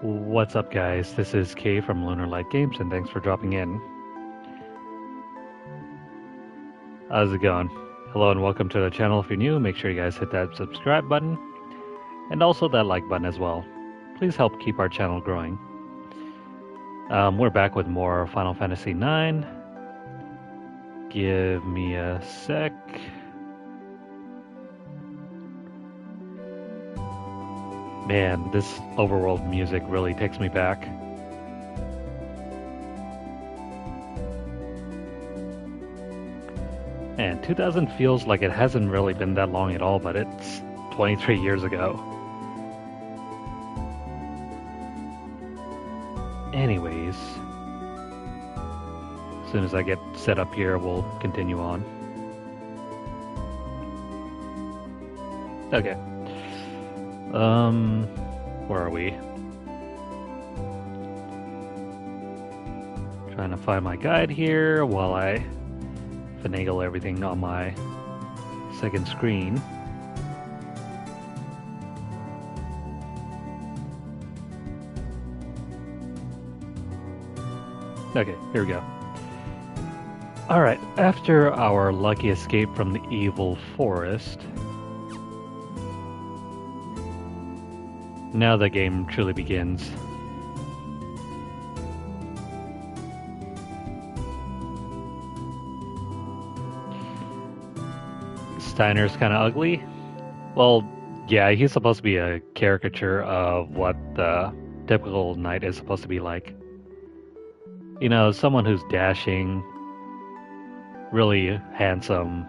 What's up, guys? This is Kay from Lunarlight Games, and thanks for dropping in. How's it going? Hello and welcome to the channel. If you're new, make sure you guys hit that subscribe button and also that like button as well. Please help keep our channel growing. We're back with more Final Fantasy IX. Give me a sec. Man, this overworld music really takes me back. And 2000 feels like it hasn't really been that long at all, but it's 23 years ago. Anyways, as soon as I get set up here, we'll continue on. Okay. Where are we? Trying to find my guide here while I finagle everything on my second screen. Okay, here we go. Alright, after our lucky escape from the evil forest, now the game truly begins. Steiner's kind of ugly. Well, yeah, he's supposed to be a caricature of what the typical knight is supposed to be like. You know, someone who's dashing, really handsome,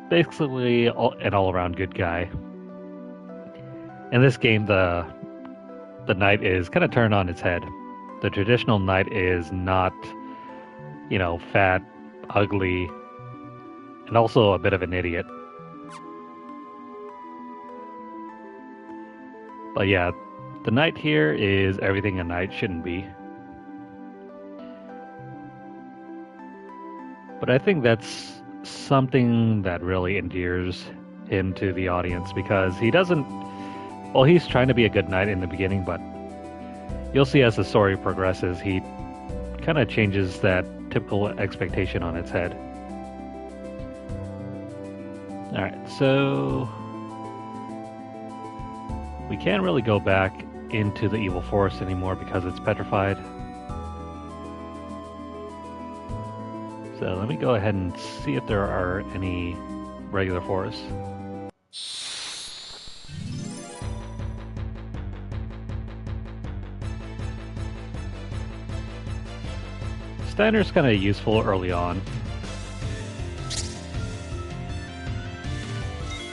basically an all-around good guy. In this game, the knight is kind of turned on its head. The traditional knight is not, you know, fat, ugly, and also a bit of an idiot. But yeah, the knight here is everything a knight shouldn't be. But I think that's something that really endears him to the audience, because he doesn't... Well, he's trying to be a good knight in the beginning, but you'll see as the story progresses, he kind of changes that typical expectation on its head. Alright, so we can't really go back into the evil forest anymore because it's petrified. So let me go ahead and see if there are any regular forests. Steiner's kind of useful early on.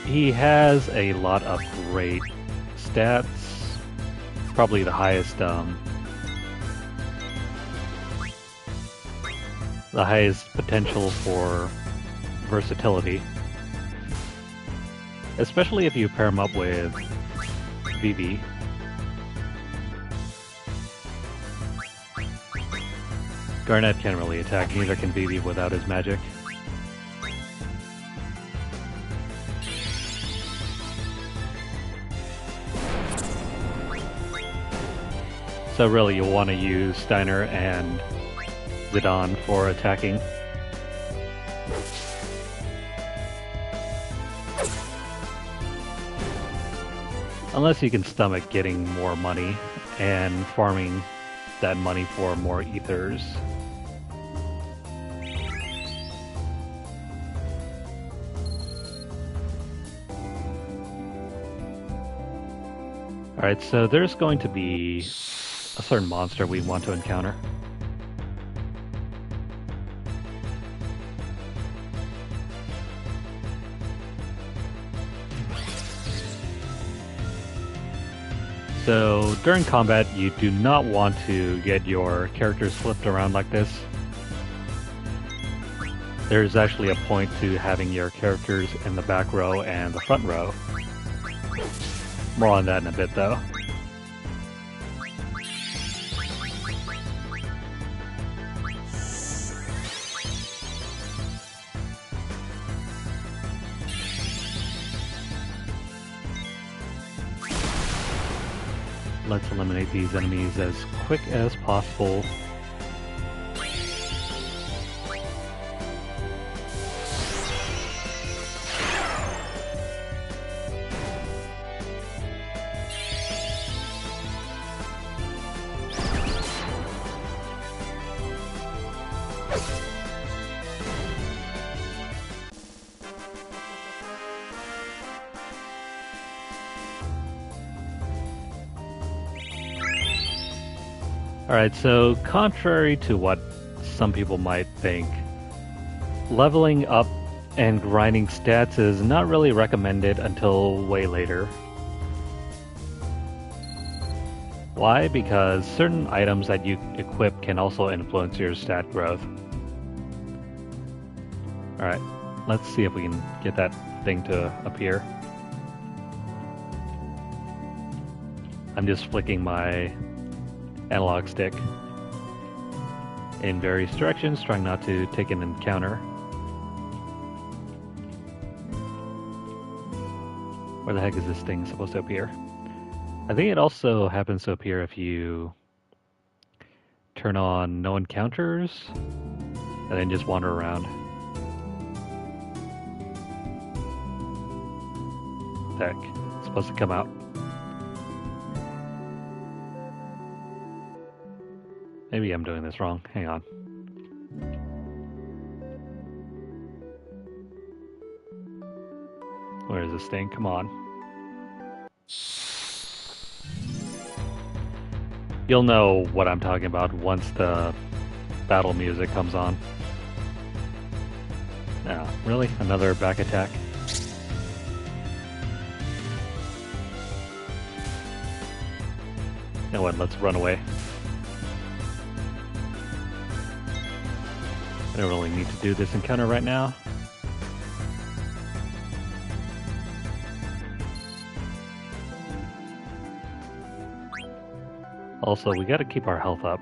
He has a lot of great stats, probably the highest potential for versatility, especially if you pair him up with Vivi. Garnet can't really attack, neither can Vivi without his magic. So really you'll want to use Steiner and Zidane for attacking. Unless you can stomach getting more money and farming that money for more ethers. Alright, so there's going to be a certain monster we want to encounter. So during combat, you do not want to get your characters flipped around like this. There's actually a point to having your characters in the back row and the front row. More on that in a bit, though. let's eliminate these enemies as quick as possible. Alright, so contrary to what some people might think, leveling up and grinding stats is not really recommended until way later. Why? Because certain items that you equip can also influence your stat growth. Alright, let's see if we can get that thing to appear. I'm just flicking my analog stick in various directions, trying not to take an encounter. Where the heck is this thing supposed to appear? I think it also happens to appear if you turn on no encounters and then just wander around. Heck, it's supposed to come out. Maybe I'm doing this wrong. Hang on. Where is this thing? Come on. You'll know what I'm talking about once the battle music comes on. Now, really? Another back attack? You know what? Let's run away. I don't really need to do this encounter right now. Also, we gotta keep our health up.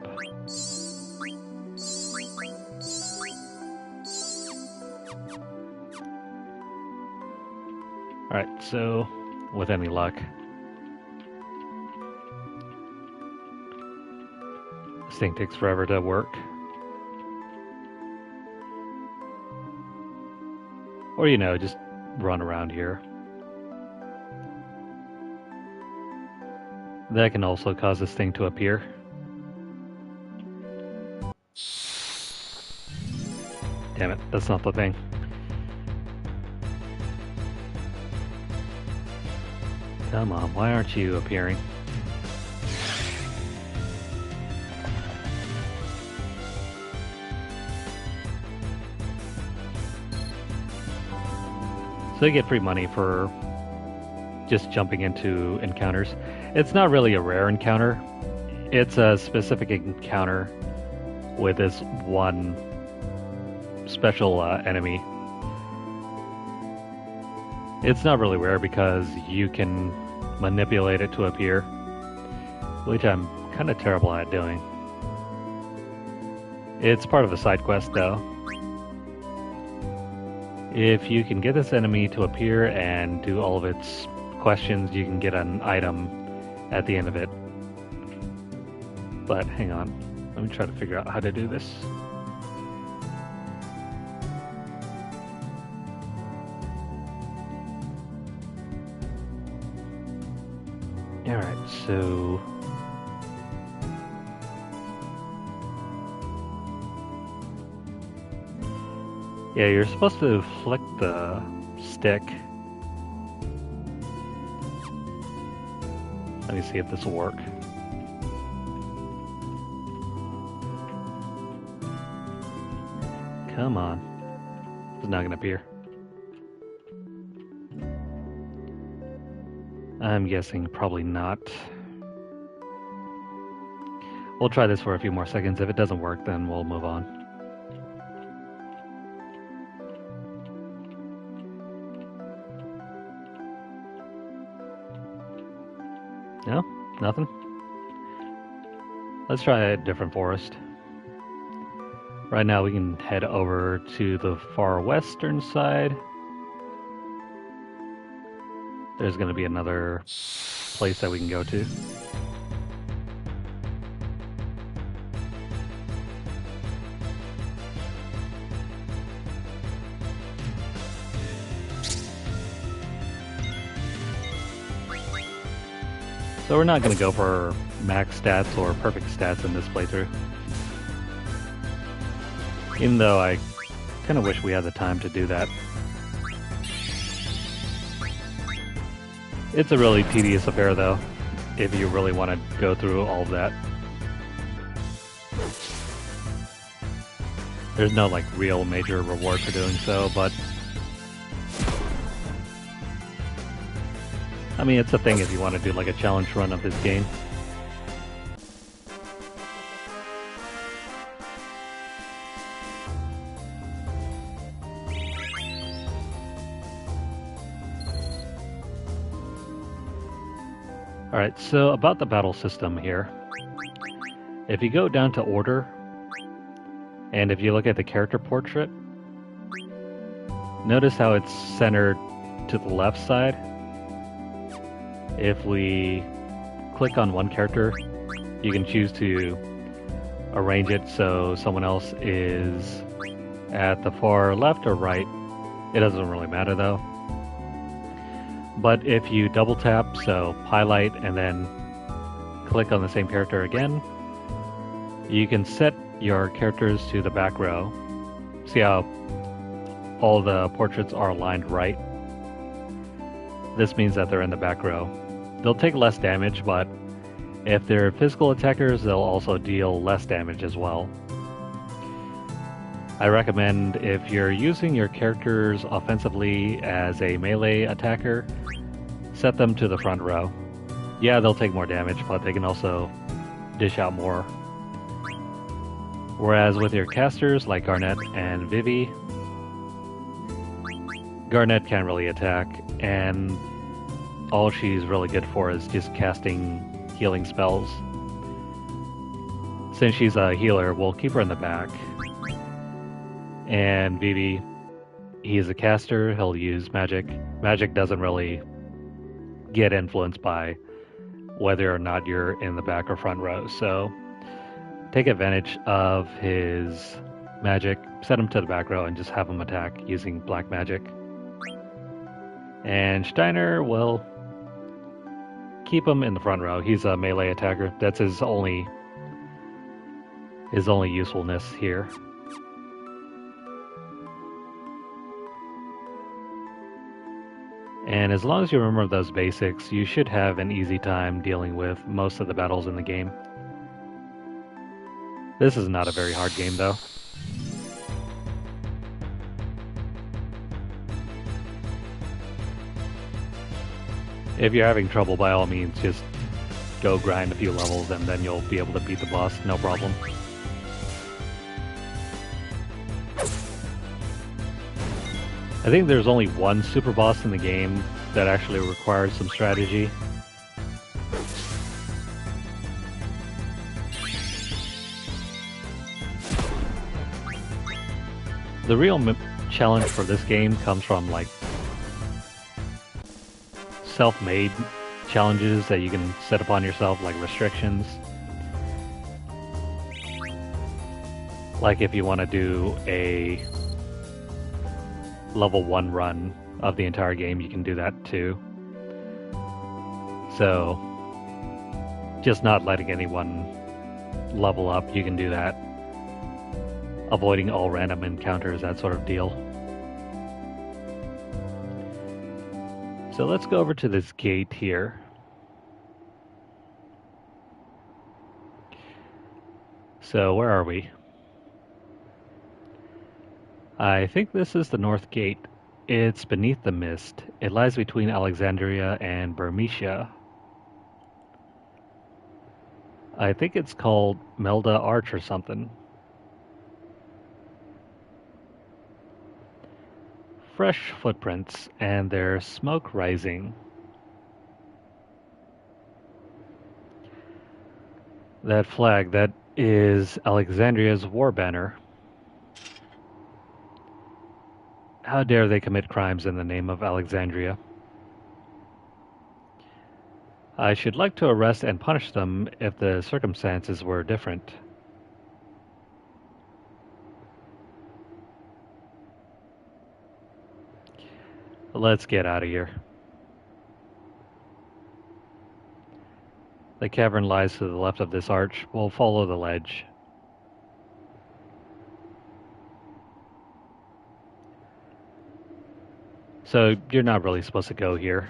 Alright, so, with any luck, this thing takes forever to work. Or, you know, just run around here. That can also cause this thing to appear. Damn it, that's not the thing. Come on, why aren't you appearing? So you get free money for just jumping into encounters. It's not really a rare encounter. It's a specific encounter with this one special enemy. It's not really rare because you can manipulate it to appear, which I'm kind of terrible at doing. It's part of a side quest though. If you can get this enemy to appear and do all of its questions, you can get an item at the end of it. But hang on, let me try to figure out how to do this. Alright, so yeah, you're supposed to flick the stick. Let me see if this will work. Come on. It's not going to appear. I'm guessing probably not. We'll try this for a few more seconds. If it doesn't work, then we'll move on. No? Nothing? Let's try a different forest. Right now we can head over to the far western side. There's going to be another place that we can go to. So we're not going to go for max stats or perfect stats in this playthrough. Even though I kind of wish we had the time to do that. It's a really tedious affair though, if you really want to go through all of that. There's no like real major reward for doing so, but I mean, it's a thing if you want to do like a challenge run of this game. Alright, so about the battle system here. If you go down to order, and if you look at the character portrait, notice how it's centered to the left side. If we click on one character, you can choose to arrange it so someone else is at the far left or right. It doesn't really matter though. But if you double tap, so highlight and then click on the same character again, you can set your characters to the back row. See how all the portraits are aligned right? This means that they're in the back row. They'll take less damage, but if they're physical attackers, they'll also deal less damage as well. I recommend if you're using your characters offensively as a melee attacker, set them to the front row. Yeah, they'll take more damage, but they can also dish out more. Whereas with your casters like Garnet and Vivi, Garnet can't really attack, and all she's really good for is just casting healing spells. Since she's a healer, we'll keep her in the back. And Vivi, he's a caster, he'll use magic. Magic doesn't really get influenced by whether or not you're in the back or front row, so take advantage of his magic, set him to the back row, and just have him attack using black magic. And Steiner, well, keep him in the front row. He's a melee attacker. That's his only usefulness here. And as long as you remember those basics, you should have an easy time dealing with most of the battles in the game. This is not a very hard game though. If you're having trouble, by all means, just go grind a few levels and then you'll be able to beat the boss, no problem. I think there's only one super boss in the game that actually requires some strategy. The real challenge for this game comes from like self-made challenges that you can set upon yourself, like restrictions. Like if you want to do a level 1 run of the entire game, you can do that too. So just not letting anyone level up, you can do that. Avoiding all random encounters, that sort of deal. So let's go over to this gate here. So where are we? I think this is the North Gate. It's beneath the mist. It lies between Alexandria and Bermesia. I think it's called Melda Arch or something. Fresh footprints, and there's smoke rising. That flag, that is Alexandria's war banner. How dare they commit crimes in the name of Alexandria? I should like to arrest and punish them if the circumstances were different. Let's get out of here. The cavern lies to the left of this arch. We'll follow the ledge. So you're not really supposed to go here.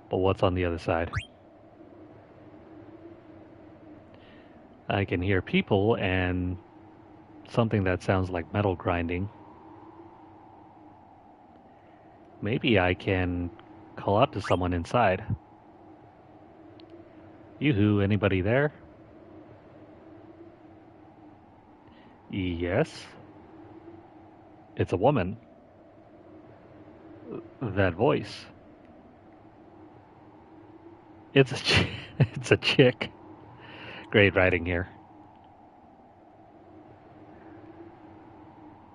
But what's on the other side? I can hear people and something that sounds like metal grinding. Maybe I can call out to someone inside. Yoo-hoo, anybody there? Yes. It's a woman. That voice. It's a it's a chick. Great writing here.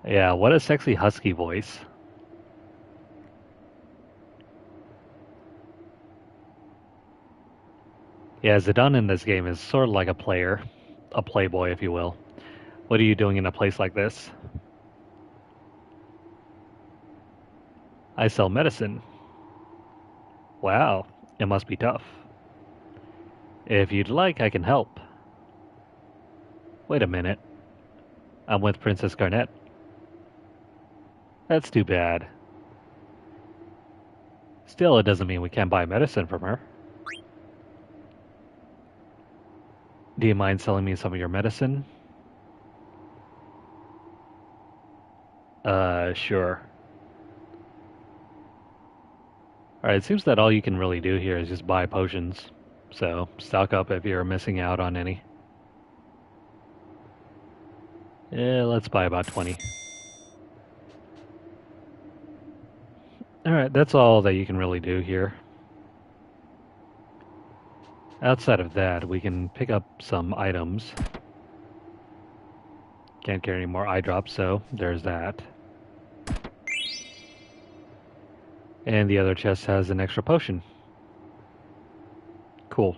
Yeah, what a sexy husky voice. Yeah, Zidane in this game is sort of like a player, a playboy, if you will. What are you doing in a place like this? I sell medicine. Wow, it must be tough. If you'd like, I can help. Wait a minute. I'm with Princess Garnet. That's too bad. Still, it doesn't mean we can't buy medicine from her. Do you mind selling me some of your medicine? Sure. Alright, it seems that all you can really do here is just buy potions. So, stock up if you're missing out on any. Yeah, let's buy about 20. Alright, that's all that you can really do here. Outside of that, we can pick up some items. Can't carry any more eye drops, so there's that. And the other chest has an extra potion. Cool.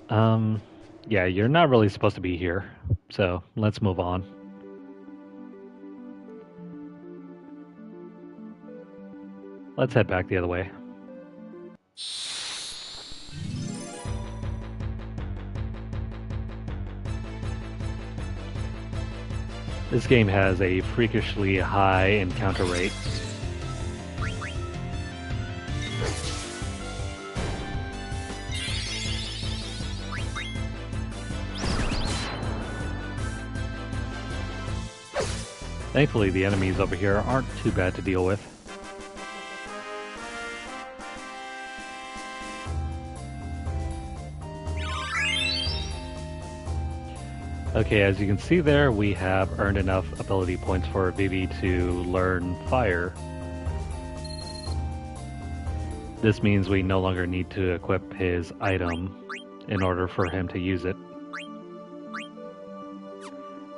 Yeah, you're not really supposed to be here, so let's move on. Let's head back the other way. This game has a freakishly high encounter rate. Thankfully, the enemies over here aren't too bad to deal with. Okay, as you can see there, we have earned enough ability points for Vivi to learn fire. This means we no longer need to equip his item in order for him to use it.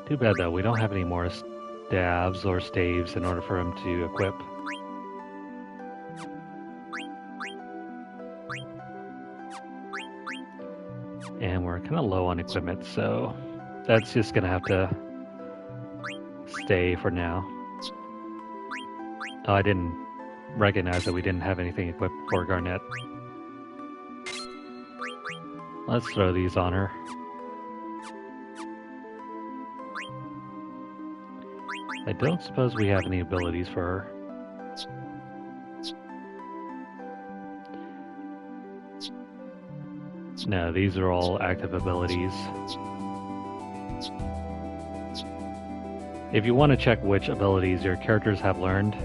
Too bad though, we don't have any more staves or staves in order for him to equip. And we're kind of low on equipment, so that's just gonna have to stay for now. Oh, I didn't recognize that we didn't have anything equipped for Garnet. Let's throw these on her. I don't suppose we have any abilities for her. No, these are all active abilities. If you want to check which abilities your characters have learned,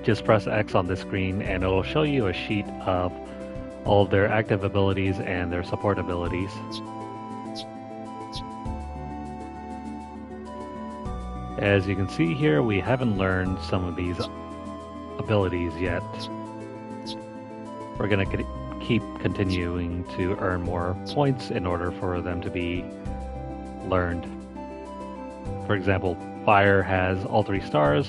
just press X on the screen and it will show you a sheet of all of their active abilities and their support abilities. As you can see here, we haven't learned some of these abilities yet. We're going to keep continuing to earn more points in order for them to be learned. For example, fire has all 3 stars,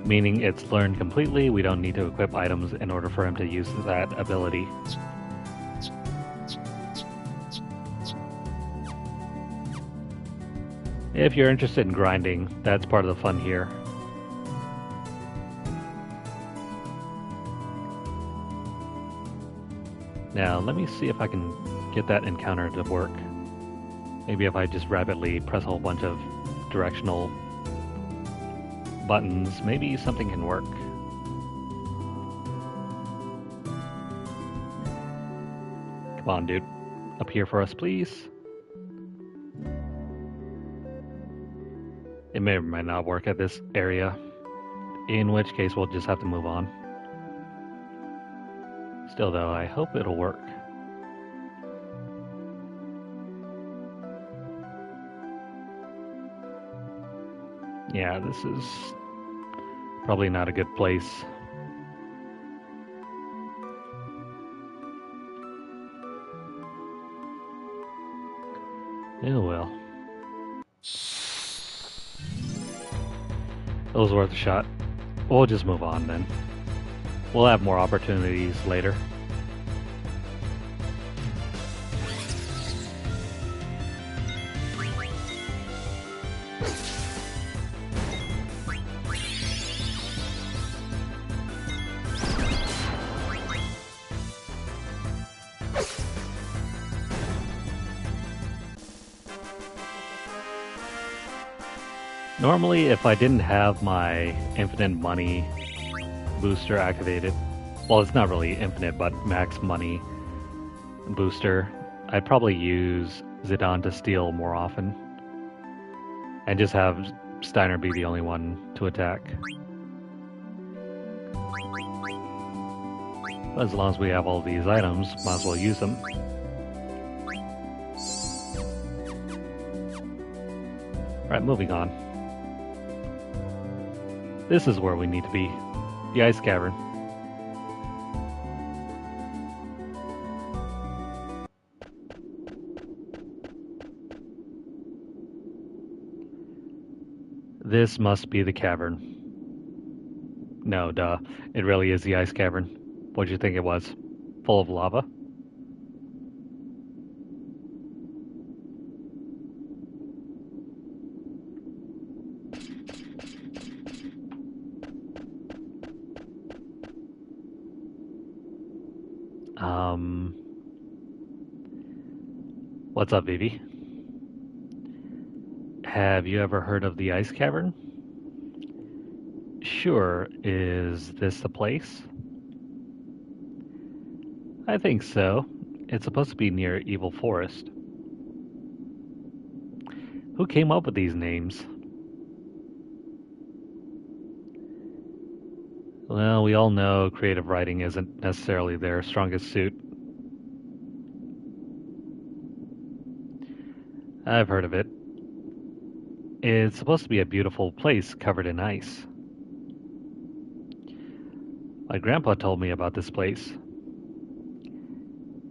meaning it's learned completely. We don't need to equip items in order for him to use that ability. If you're interested in grinding, that's part of the fun here. Now, let me see if I can get that encounter to work. Maybe if I just rapidly press a whole bunch of directional buttons, maybe something can work. Come on, dude. Up here for us, please. It may or may not work at this area, in which case we'll just have to move on. Still though, I hope it'll work. Yeah, this is probably not a good place. Oh well. It was worth a shot. We'll just move on then. We'll have more opportunities later. Normally, if I didn't have my infinite money booster activated, well, it's not really infinite, but max money booster, I'd probably use Zidane to steal more often. And just have Steiner be the only one to attack. But as long as we have all these items, might as well use them. Right, moving on. This is where we need to be. The ice cavern. This must be the cavern. No, duh. It really is the ice cavern. What'd you think it was? Full of lava? What's up, Vivi? Have you ever heard of the ice cavern? Sure, is this the place? I think so. It's supposed to be near Evil Forest. Who came up with these names? Well, we all know creative writing isn't necessarily their strongest suit. I've heard of it. It's supposed to be a beautiful place covered in ice. My grandpa told me about this place.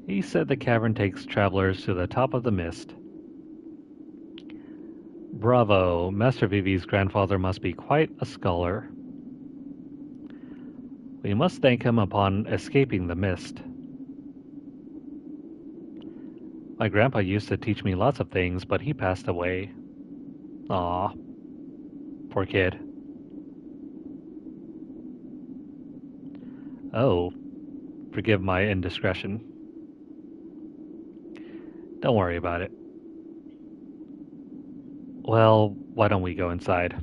He said the cavern takes travelers to the top of the mist. Bravo, Master Vivi's grandfather must be quite a scholar. We must thank him upon escaping the mist. My grandpa used to teach me lots of things, but he passed away. Aw, poor kid. Oh, forgive my indiscretion. Don't worry about it. Well, why don't we go inside?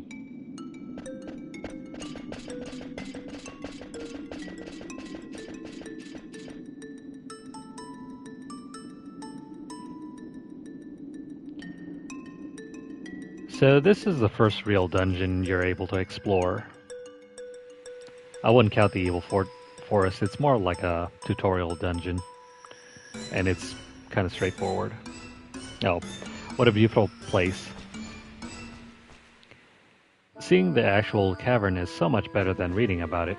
So this is the first real dungeon you're able to explore. I wouldn't count the Evil Forest, it's more like a tutorial dungeon. And it's kind of straightforward. Oh, what a beautiful place. Seeing the actual cavern is so much better than reading about it.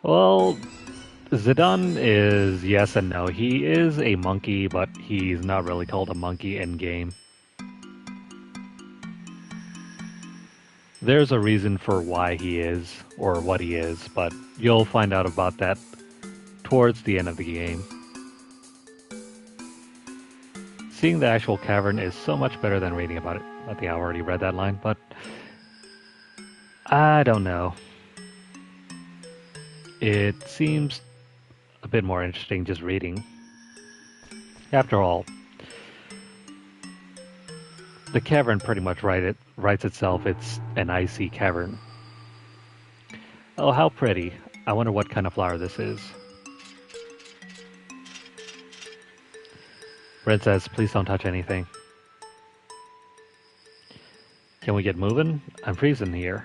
Well, Zidane is yes and no. He is a monkey, but he's not really called a monkey in-game. There's a reason for why he is, or what he is, but you'll find out about that towards the end of the game. Seeing the actual cavern is so much better than reading about it. I think I already read that line, but I don't know. It seems a bit more interesting just reading. After all, the cavern pretty much writes itself. It's an icy cavern. Oh, how pretty. I wonder what kind of flower this is. Red says, please don't touch anything. Can we get moving? I'm freezing here.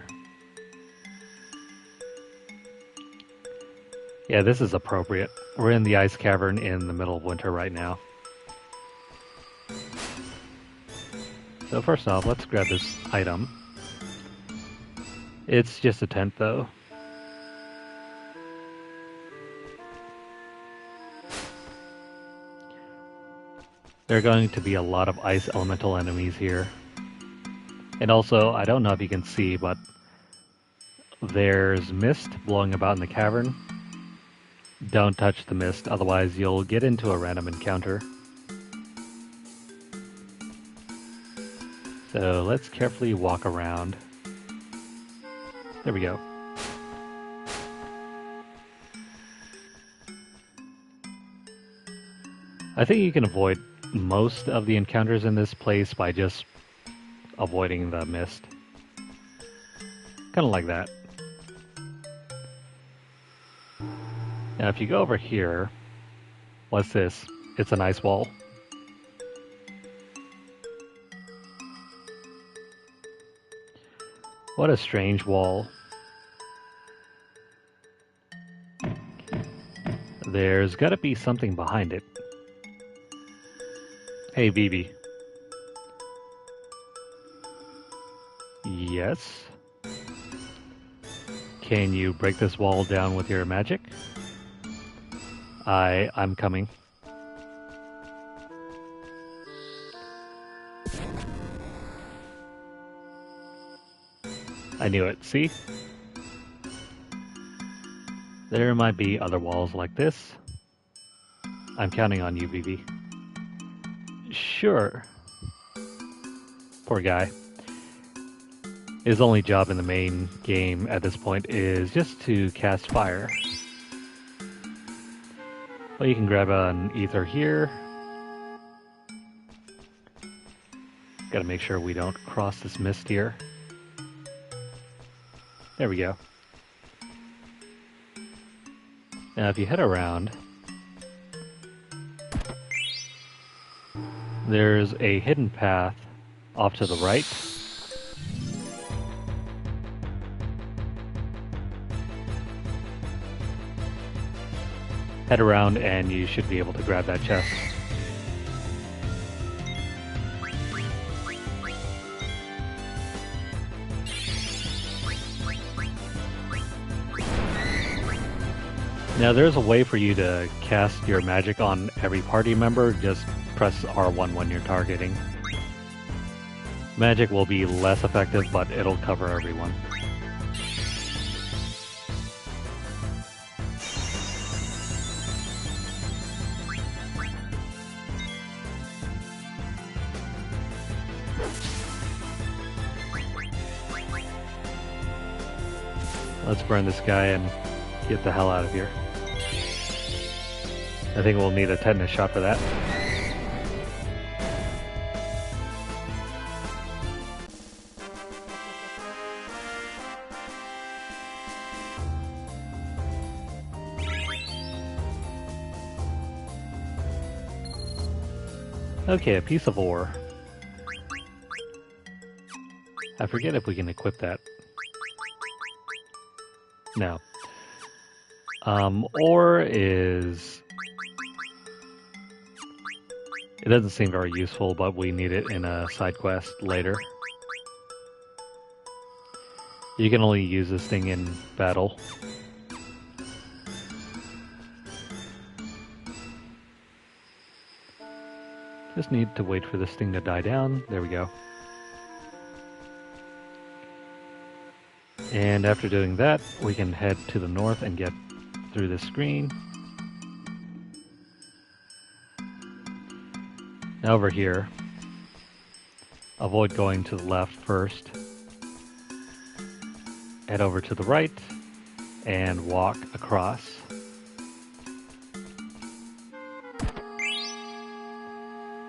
Yeah, this is appropriate. We're in the ice cavern in the middle of winter right now. So first off, let's grab this item. It's just a tent though. There are going to be a lot of ice elemental enemies here. And also, I don't know if you can see, but there's mist blowing about in the cavern. Don't touch the mist, otherwise you'll get into a random encounter. So let's carefully walk around. There we go. I think you can avoid most of the encounters in this place by just avoiding the mist. Kind of like that. Now if you go over here, what's this? It's an ice wall. What a strange wall. There's gotta be something behind it. Hey, Vivi. Yes? Can you break this wall down with your magic? I'm coming. I knew it, see? There might be other walls like this. I'm counting on you, Vivi. Sure. Poor guy. His only job in the main game at this point is just to cast fire. Well, you can grab an ether here. Gotta make sure we don't cross this mist here. There we go. Now if you head around, there's a hidden path off to the right. Head around and you should be able to grab that chest. Now there's a way for you to cast your magic on every party member. Just press R1 when you're targeting. Magic will be less effective, but it'll cover everyone. Let's burn this guy and get the hell out of here. I think we'll need a tetanus shot for that. Okay, a piece of ore. I forget if we can equip that. No. Ore is... It doesn't seem very useful, but we need it in a side quest later. You can only use this thing in battle. Just need to wait for this thing to die down. There we go. And after doing that, we can head to the north and get through this screen. Now over here, avoid going to the left first. Head over to the right, and walk across.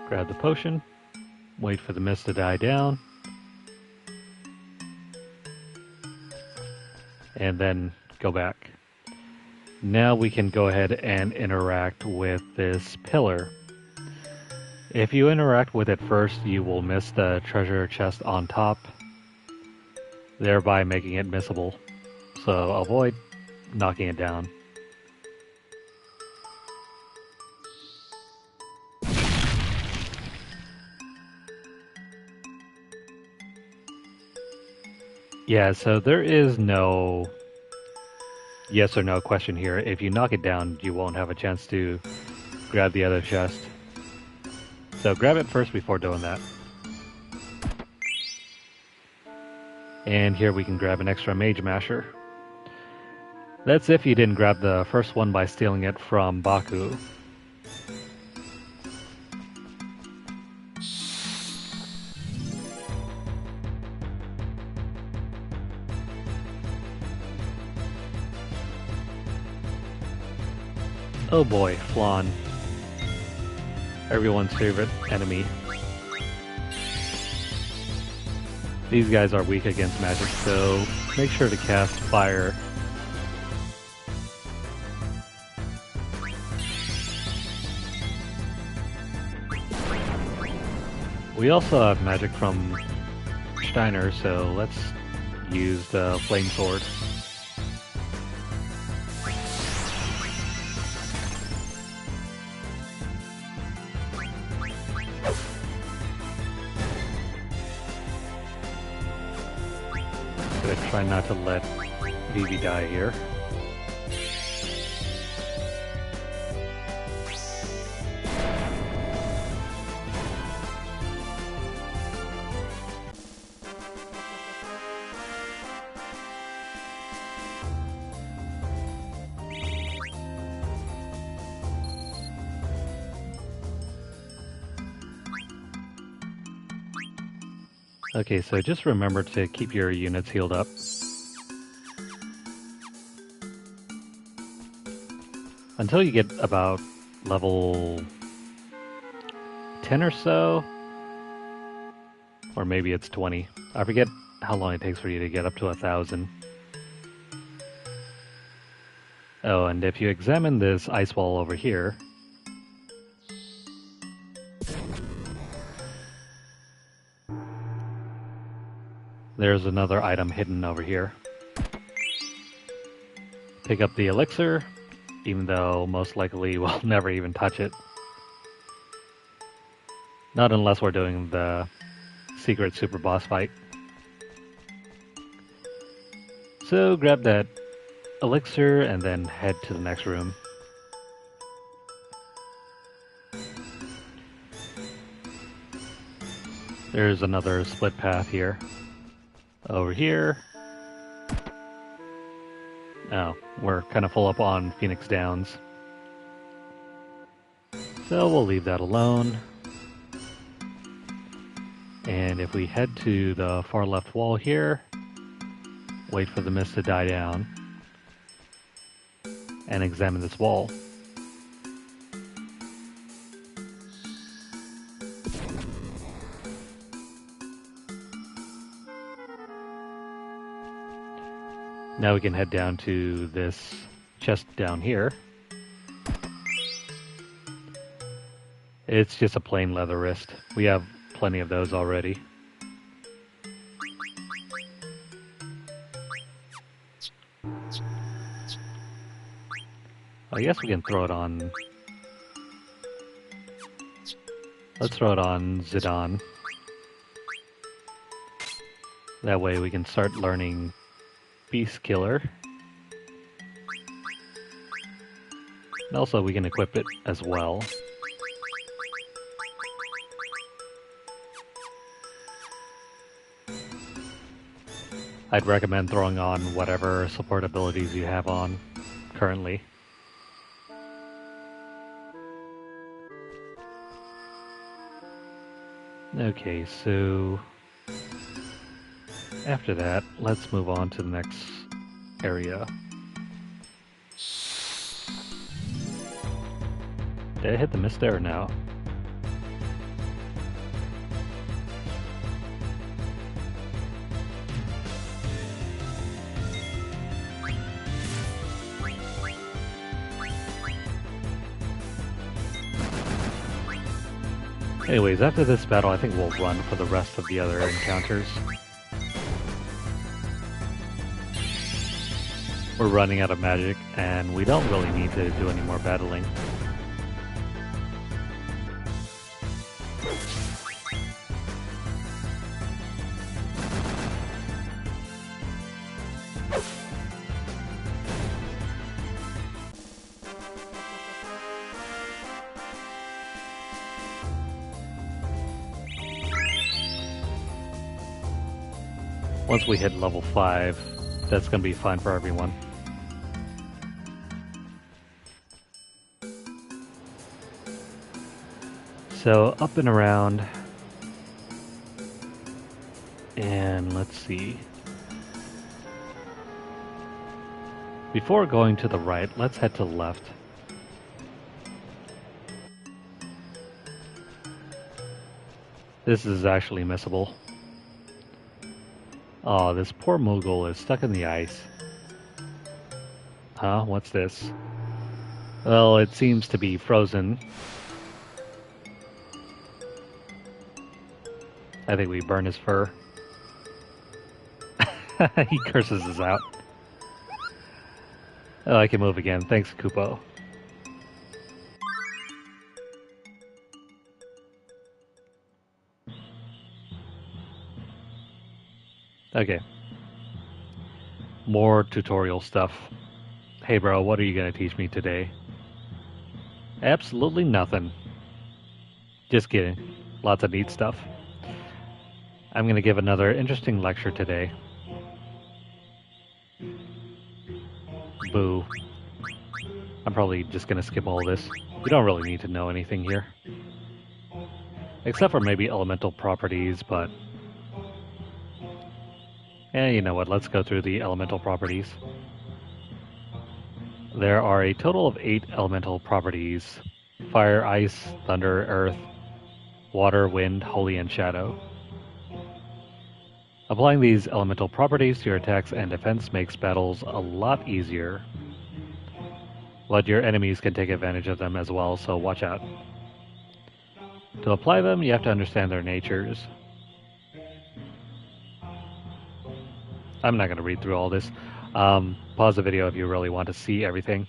Grab the potion, wait for the mist to die down, and then go back. Now we can go ahead and interact with this pillar. If you interact with it first, you will miss the treasure chest on top, thereby making it missable. So avoid knocking it down. Yeah, so there is no yes or no question here. If you knock it down, you won't have a chance to grab the other chest. So grab it first before doing that. And here we can grab an extra mage masher. That's if you didn't grab the first one by stealing it from Baku. Oh boy, Flan. Everyone's favorite enemy. These guys are weak against magic, so make sure to cast fire. We also have magic from Steiner, so let's use the flame sword. Try not to let Vivi die here. Okay, so just remember to keep your units healed up. Until you get about level 10 or so, or maybe it's 20. I forget how long it takes for you to get up to 1,000. Oh, and if you examine this ice wall over here, there's another item hidden over here. Pick up the elixir, even though most likely we'll never even touch it. Not unless we're doing the secret super boss fight. So grab that elixir and then head to the next room. There's another split path here. Over here. Oh, we're kind of full up on Phoenix Downs. So we'll leave that alone. And if we head to the far left wall here, wait for the mist to die down, and examine this wall. Now we can head down to this chest down here. It's just a plain leather wrist. We have plenty of those already. I guess we can throw it on... Let's throw it on Zidane. That way we can start learning Beast Killer. And also we can equip it as well. I'd recommend throwing on whatever support abilities you have on currently. Okay, so after that, let's move on to the next area. Did I hit the mist there or no? Anyways, after this battle, I think we'll run for the rest of the other encounters. We're running out of magic, and we don't really need to do any more battling. Once we hit level 5, that's going to be fine for everyone. So, up and around, and let's see. Before going to the right, let's head to the left. This is actually missable. Oh, this poor Moogle is stuck in the ice. Huh? What's this? Well, it seems to be frozen. I think we burn his fur. He curses us out. Oh, I can move again. Thanks, Kupo. Okay. More tutorial stuff. Hey bro, what are you gonna teach me today? Absolutely nothing. Just kidding. Lots of neat stuff. I'm gonna give another interesting lecture today. Boo. I'm probably just gonna skip all this. You don't really need to know anything here. Except for maybe elemental properties, but... yeah, you know what, let's go through the elemental properties. There are a total of 8 elemental properties. Fire, ice, thunder, earth, water, wind, holy, and shadow. Applying these elemental properties to your attacks and defense makes battles a lot easier. But your enemies can take advantage of them as well, so watch out. To apply them, you have to understand their natures. I'm not going to read through all this. Pause the video if you really want to see everything.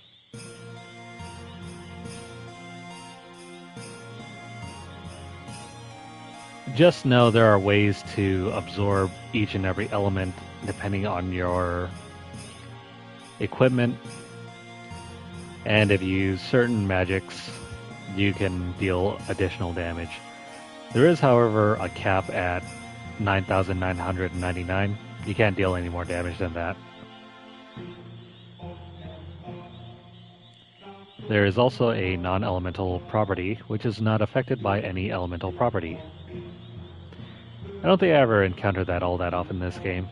Just know there are ways to absorb each and every element depending on your equipment. And if you use certain magics, you can deal additional damage. There is, however, a cap at 9,999. You can't deal any more damage than that. There is also a non-elemental property, which is not affected by any elemental property. I don't think I ever encountered that all that often in this game.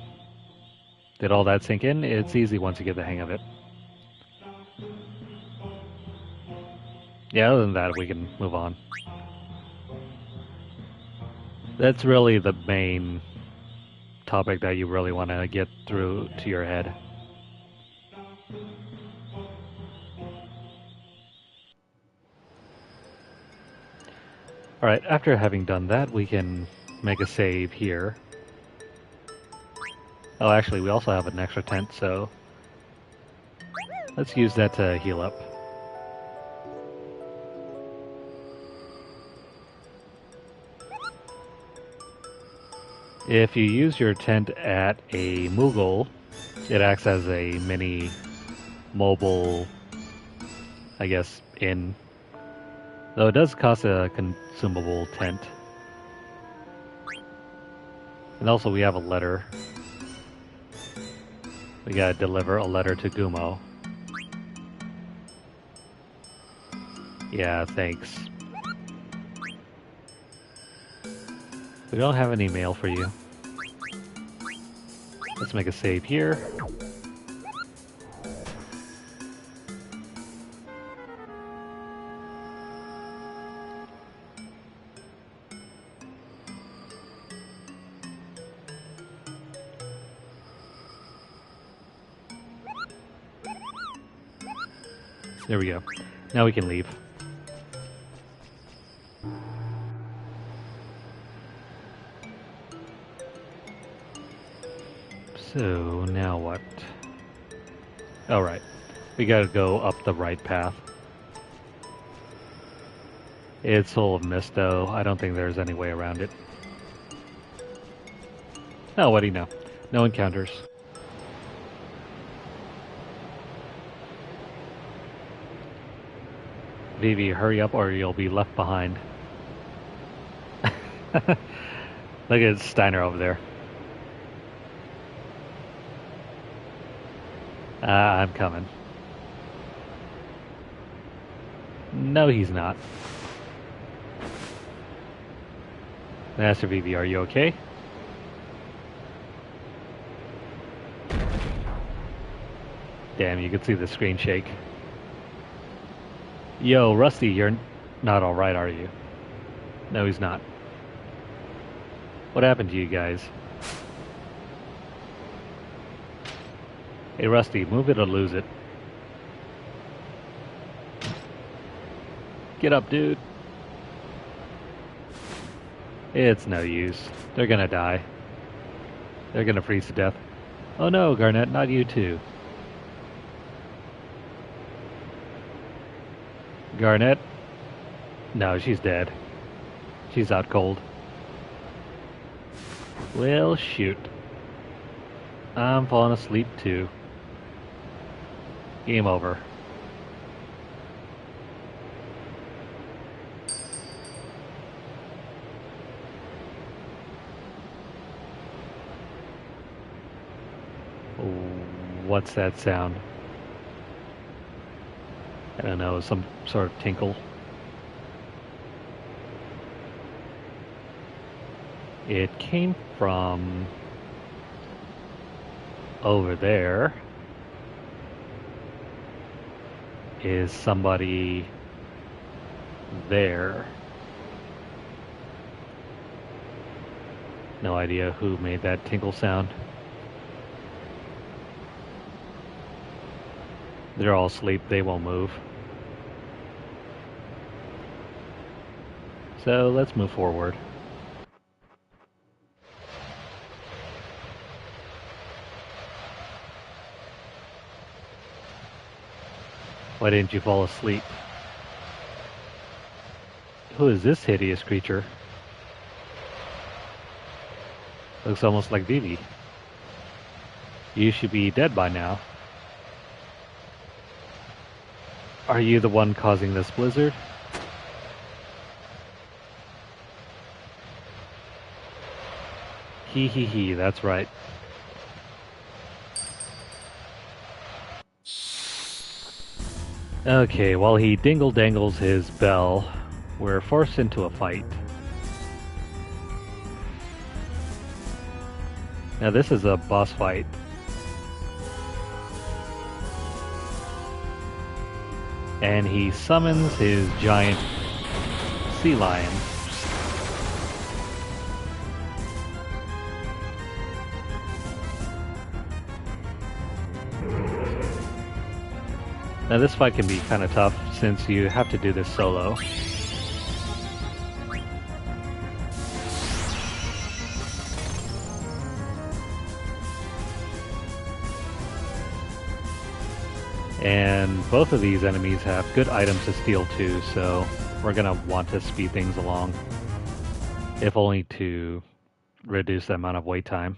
Did all that sink in? It's easy once you get the hang of it. Yeah, other than that, we can move on. That's really the main topic that you really want to get through to your head. Alright, after having done that, we can make a save here. Oh, actually, we also have an extra tent, so let's use that to heal up. If you use your tent at a Moogle, it acts as a mini mobile, I guess, inn. Though it does cost a consumable tent. And also we have a letter. We gotta deliver a letter to Gumo. Yeah, thanks. We don't have any mail for you. Let's make a save here. There we go. Now we can leave. So, now what? Alright. We gotta go up the right path. It's full of mist, though. I don't think there's any way around it. Oh, what do you know? No encounters. Vivi, hurry up or you'll be left behind. Look at Steiner over there. I'm coming. No, he's not. Master Vivi, are you okay? Damn, you can see the screen shake. Yo, Rusty, you're not alright, are you? No, he's not. What happened to you guys? Hey, Rusty, move it or lose it. Get up, dude. It's no use. They're gonna die. They're gonna freeze to death. Oh no, Garnet, not you too. Garnet? No, she's dead. She's out cold. Well, shoot. I'm falling asleep too. Game over. What's that sound? I don't know, some sort of tinkle. It came from over there. Is somebody there? No idea who made that tinkle sound. They're all asleep, they won't move. So let's move forward. Why didn't you fall asleep? Who is this hideous creature? Looks almost like Vivi. You should be dead by now. Are you the one causing this blizzard? Hee hee hee, that's right. Okay, while he dingle-dangles his bell, we're forced into a fight. Now this is a boss fight. And he summons his giant sea lion. Now this fight can be kind of tough since you have to do this solo. And both of these enemies have good items to steal too, so we're gonna want to speed things along. If only to reduce the amount of wait time.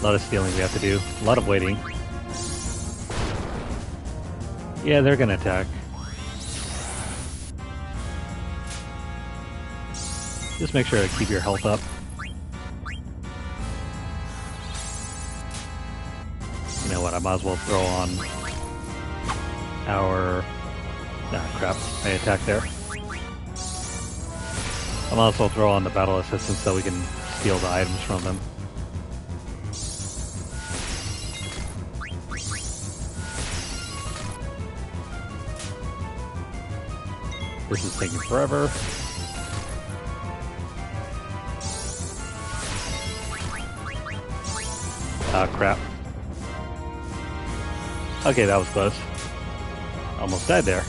A lot of stealing we have to do, a lot of waiting. Yeah, they're gonna attack. Just make sure to keep your health up. You know what, I might as well throw on our... Ah, crap, I attacked there. I might as well throw on the battle assistance so we can steal the items from them. This is taking forever. Ah, crap. Okay, that was close. Almost died there.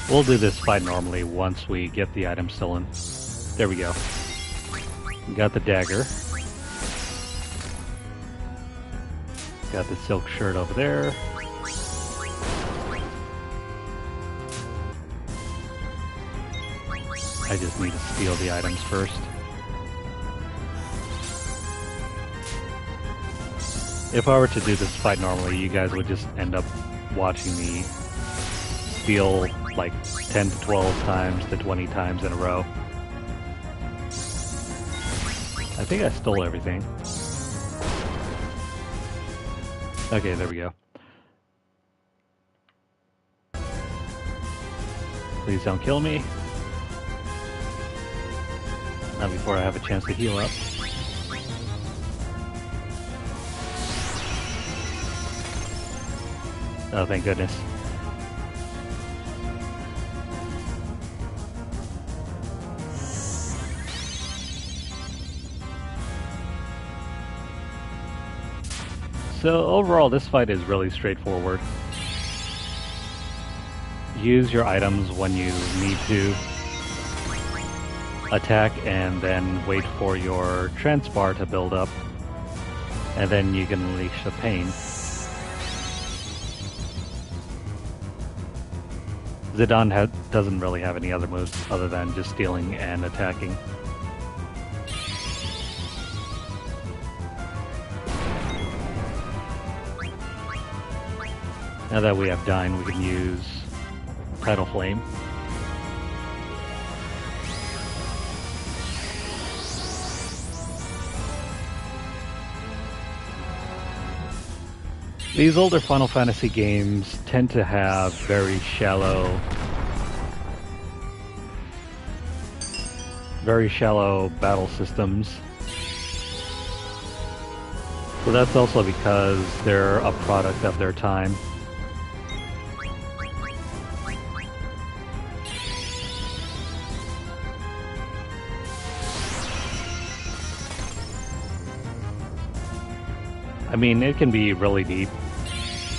We'll do this fight normally once we get the item stolen. There we go. Got the dagger. Got the silk shirt over there. I just need to steal the items first. If I were to do this fight normally, you guys would just end up watching me steal like 10 to 12 times to 20 times in a row. I think I stole everything. Okay, there we go. Please don't kill me. Not before I have a chance to heal up. Oh, thank goodness. So overall, this fight is really straightforward. Use your items when you need to. Attack and then wait for your trance bar to build up. And then you can unleash the pain. Zidane doesn't really have any other moves other than just stealing and attacking. Now that we have Dyne, we can use Tidal Flame. These older Final Fantasy games tend to have very shallow battle systems. So that's also because they're a product of their time. I mean, it can be really deep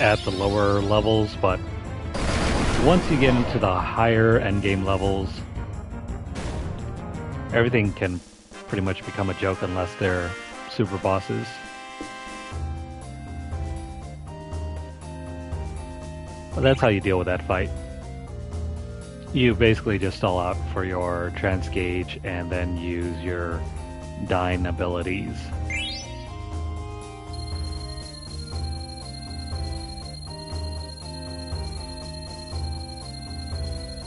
at the lower levels, but once you get into the higher endgame levels, everything can pretty much become a joke unless they're super bosses. But that's how you deal with that fight. You basically just stall out for your trance gauge and then use your Dyne abilities.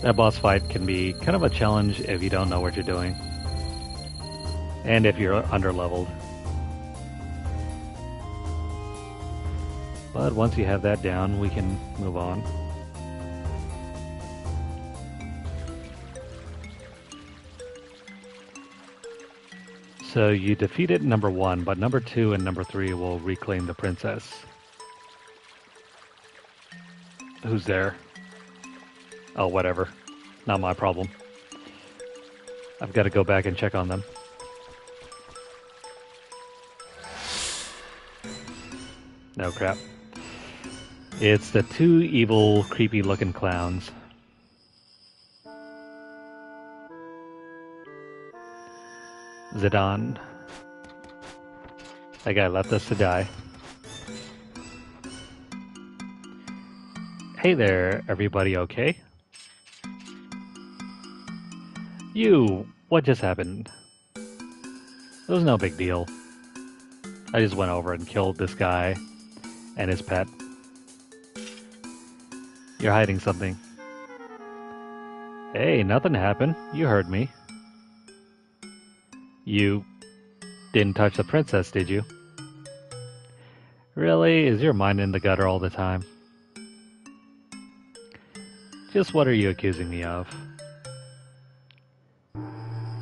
That boss fight can be kind of a challenge if you don't know what you're doing. And if you're under-leveled. But once you have that down, we can move on. So you defeated number 1, but number 2 and number 3 will reclaim the princess. Who's there? Oh, whatever. Not my problem. I've got to go back and check on them. No crap. It's the 2 evil, creepy-looking clowns. Zidane. That guy left us to die. Hey there, everybody okay? What just happened? It was no big deal. I just went over and killed this guy and his pet. You're hiding something. Hey, nothing happened. You heard me. You didn't touch the princess, did you? Really? Is your mind in the gutter all the time? Just what are you accusing me of?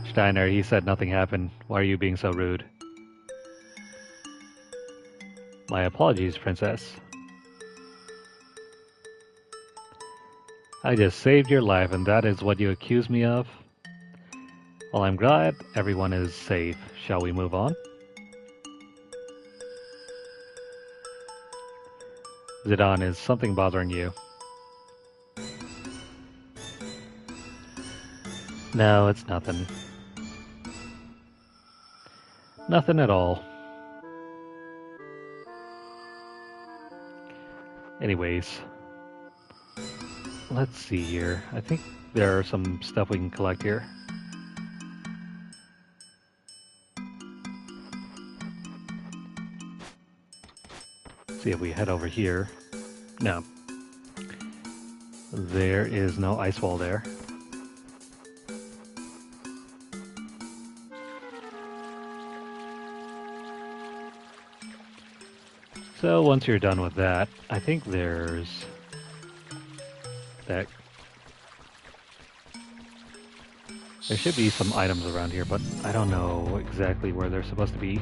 Steiner, he said nothing happened. Why are you being so rude? My apologies, princess. I just saved your life and that is what you accuse me of? Well, I'm glad everyone is safe. Shall we move on? Zidane, is something bothering you? No, it's nothing. Nothing at all. Anyways, let's see here. I think there are some stuff we can collect here. See if we head over here. No. There is no ice wall there. So once you're done with that, I think there's that. There should be some items around here, but I don't know exactly where they're supposed to be.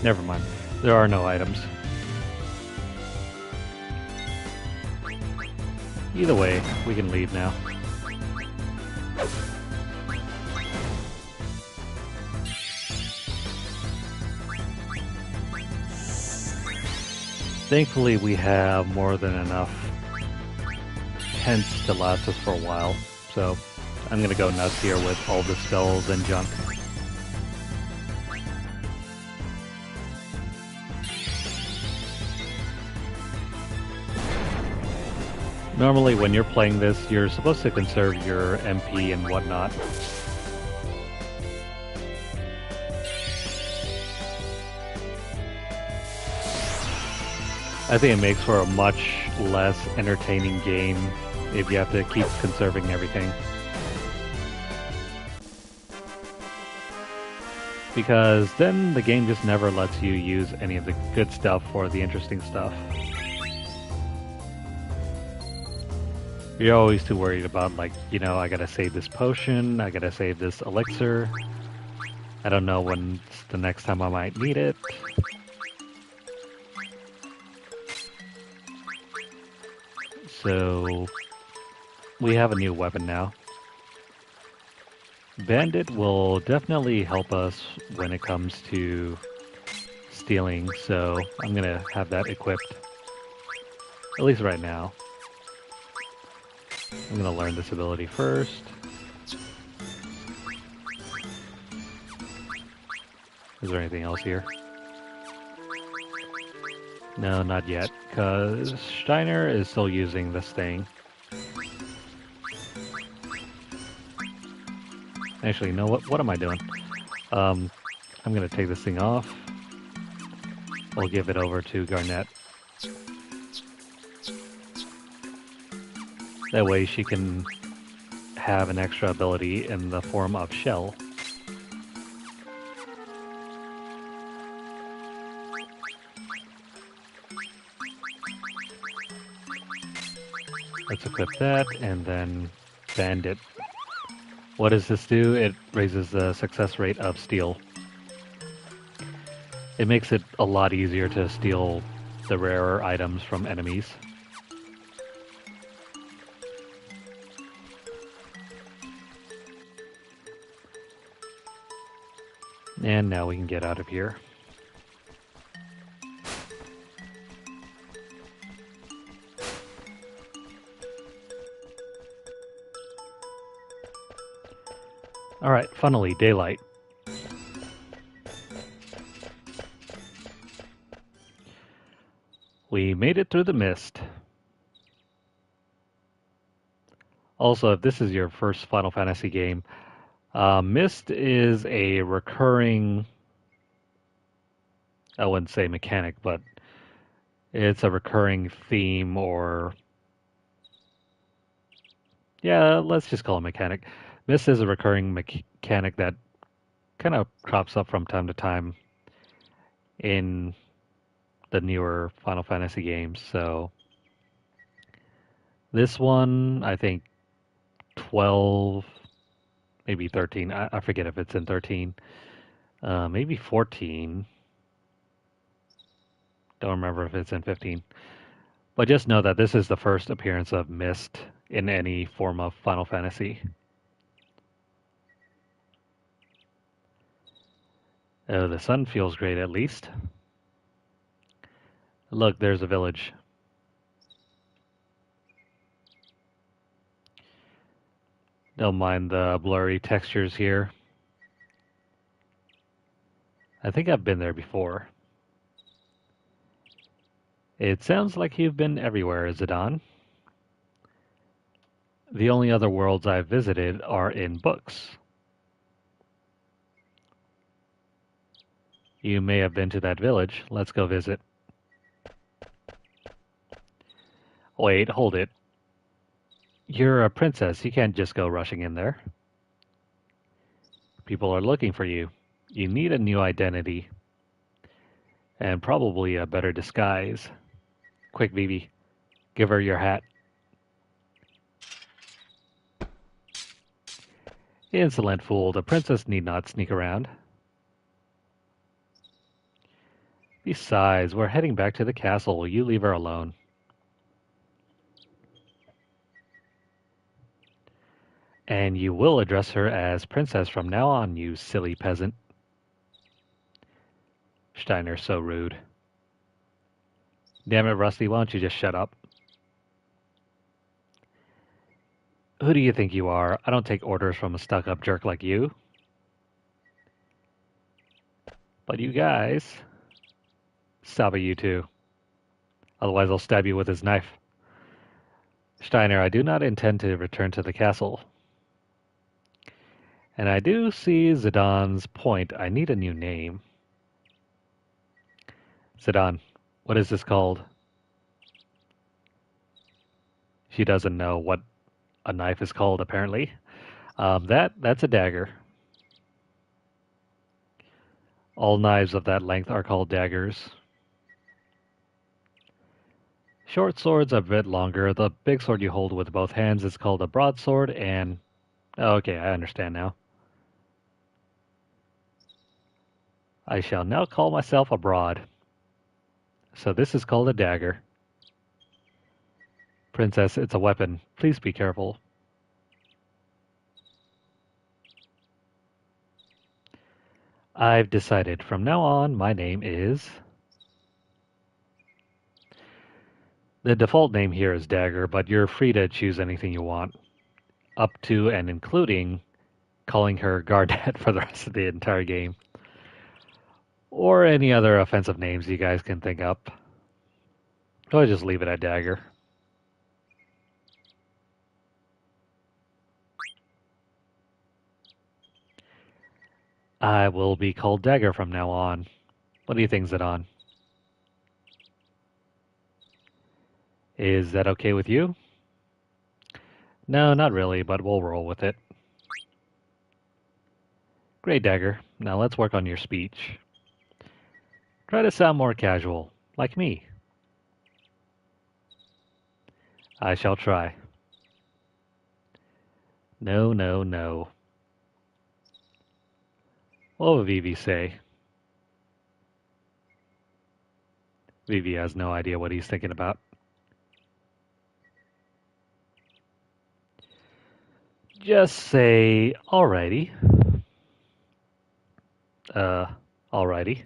Never mind. There are no items. Either way, we can leave now. Thankfully, we have more than enough tents to last us for a while, so I'm gonna go nuts here with all the spells and junk. Normally, when you're playing this, you're supposed to conserve your MP and whatnot. I think it makes for a much less entertaining game if you have to keep conserving everything. Because then the game just never lets you use any of the good stuff or the interesting stuff. You're always too worried about, like, you know, I gotta save this potion, I gotta save this elixir. I don't know when's the next time I might need it. So, we have a new weapon now. Bandit will definitely help us when it comes to stealing, so I'm gonna have that equipped. At least right now. I'm gonna learn this ability first. Is there anything else here? No, not yet, because Steiner is still using this thing. Actually, you know what? What am I doing? I'm gonna take this thing off. I'll give it over to Garnet. That way she can have an extra ability in the form of Shell. Let's equip that, and then Bandit. What does this do? It raises the success rate of steal. It makes it a lot easier to steal the rarer items from enemies. And now we can get out of here. Alright, finally, daylight. We made it through the mist. Also, if this is your first Final Fantasy game, Mist is a recurring, I wouldn't say mechanic, but it's a recurring theme, or yeah, let's just call it mechanic. Mist is a recurring mechanic that kind of crops up from time to time in the newer Final Fantasy games. So this one, I think 12, maybe 13. I forget if it's in 13. Maybe 14. Don't remember if it's in 15. But just know that this is the first appearance of mist in any form of Final Fantasy. Oh, the sun feels great at least. Look, there's a village. Don't mind the blurry textures here. I think I've been there before. It sounds like you've been everywhere, Zidane. The only other worlds I've visited are in books. You may have been to that village. Let's go visit. Wait, hold it. You're a princess. You can't just go rushing in there. People are looking for you. You need a new identity. And probably a better disguise. Quick, Vivi. Give her your hat. Insolent fool. The princess need not sneak around. Besides, we're heading back to the castle. You leave her alone. And you will address her as princess from now on, you silly peasant. Steiner's so rude. Damn it, Rusty, why don't you just shut up? Who do you think you are? I don't take orders from a stuck-up jerk like you. But you guys... Stop it, you two. Otherwise I'll stab you with his knife. Steiner, I do not intend to return to the castle. And I do see Zidane's point. I need a new name. Zidane, what is this called? She doesn't know what a knife is called, apparently. That's a dagger. All knives of that length are called daggers. Short swords are a bit longer. The big sword you hold with both hands is called a broadsword, and... Okay, I understand now. I shall now call myself a broad. So this is called a dagger. Princess, it's a weapon. Please be careful. I've decided from now on my name is... The default name here is Dagger, but you're free to choose anything you want. Up to and including calling her Gardet for the rest of the entire game. Or any other offensive names you guys can think up. I'll just leave it at Dagger. I will be called Dagger from now on. What do you think, Zidane? Is that okay with you? No, not really, but we'll roll with it. Great, Dagger. Now let's work on your speech. Try to sound more casual, like me. I shall try. No, no, no. What will Vivi say? Vivi has no idea what he's thinking about. Just say, alrighty. Alrighty.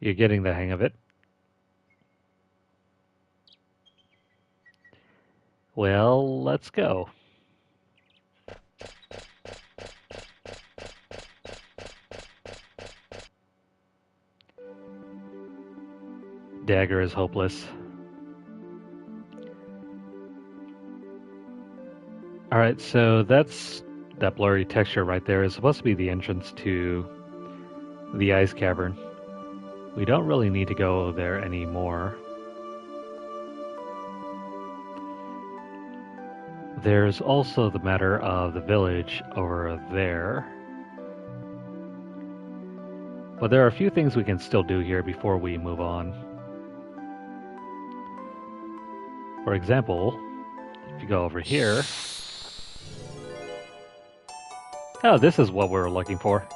You're getting the hang of it. Well, let's go. Dagger is hopeless. Alright, so that blurry texture right there is supposed to be the entrance to the ice cavern. We don't really need to go there anymore. There's also the matter of the village over there. But there are a few things we can still do here before we move on. For example, if you go over here... Oh, this is what we're looking for.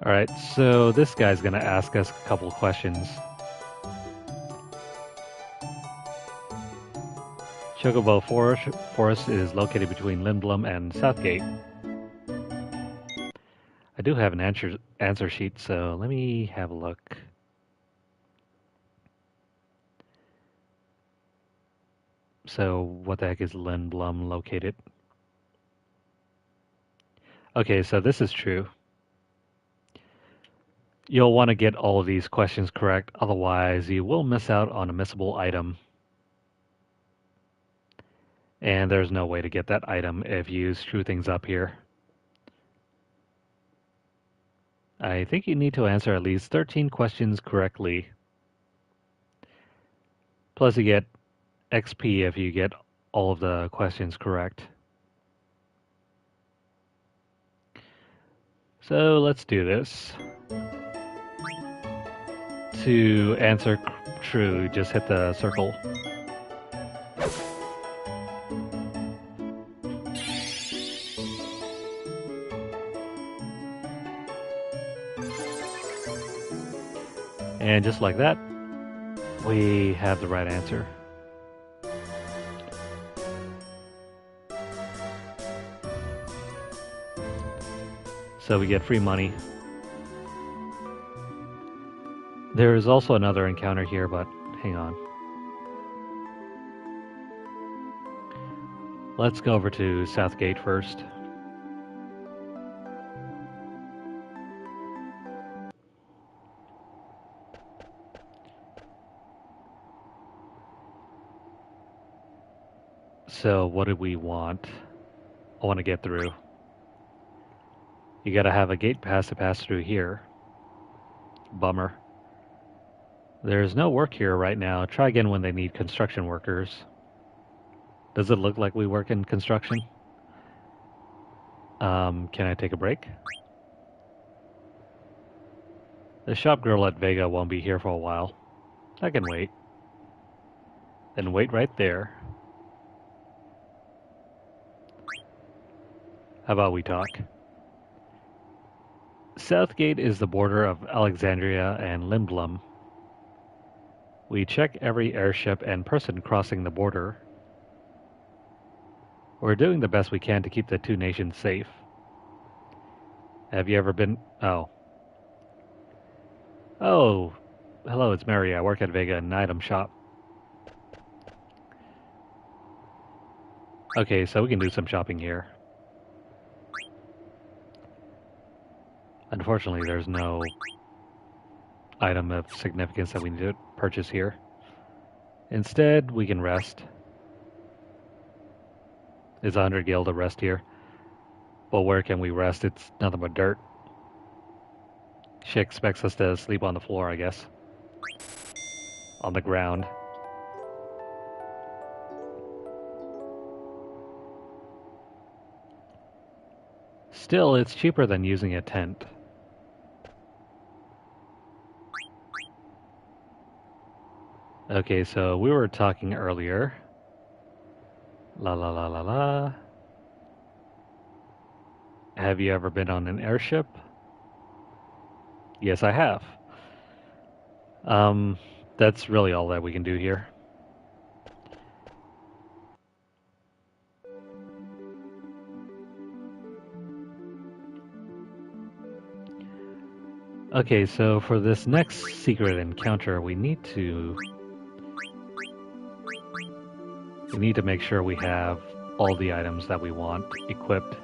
Alright, so this guy's gonna ask us a couple questions. Chocobo Forest is located between Lindblom and Southgate. I do have an answer sheet, so let me have a look. So what the heck is Lindblom located? Okay, so this is true. You'll want to get all of these questions correct, otherwise you will miss out on a missable item. And there's no way to get that item if you screw things up here. I think you need to answer at least 13 questions correctly. Plus you get XP if you get all of the questions correct. So let's do this. To answer true, just hit the circle. And just like that, we have the right answer. So we get free money. There is also another encounter here, but hang on. Let's go over to Southgate first. So what do we want? I want to get through. You gotta have a gate pass to pass through here. Bummer. There's no work here right now. Try again when they need construction workers. Does it look like we work in construction? Can I take a break? The shop girl at Vega won't be here for a while. I can wait. Then wait right there. How about we talk? Southgate is the border of Alexandria and Lindblom. We check every airship and person crossing the border. We're doing the best we can to keep the two nations safe. Have you ever been... Oh, hello, it's Mary. I work at Vega in an item shop. Okay, so we can do some shopping here. Unfortunately, there's no item of significance that we need to purchase here. Instead, we can rest. It's 100 gil to rest here. But where can we rest? It's nothing but dirt. She expects us to sleep on the floor, I guess. On the ground. Still, it's cheaper than using a tent. Okay, so we were talking earlier. La la la la la. Have you ever been on an airship? Yes, I have. That's really all that we can do here. Okay, so for this next secret encounter, we need to make sure we have all the items that we want equipped.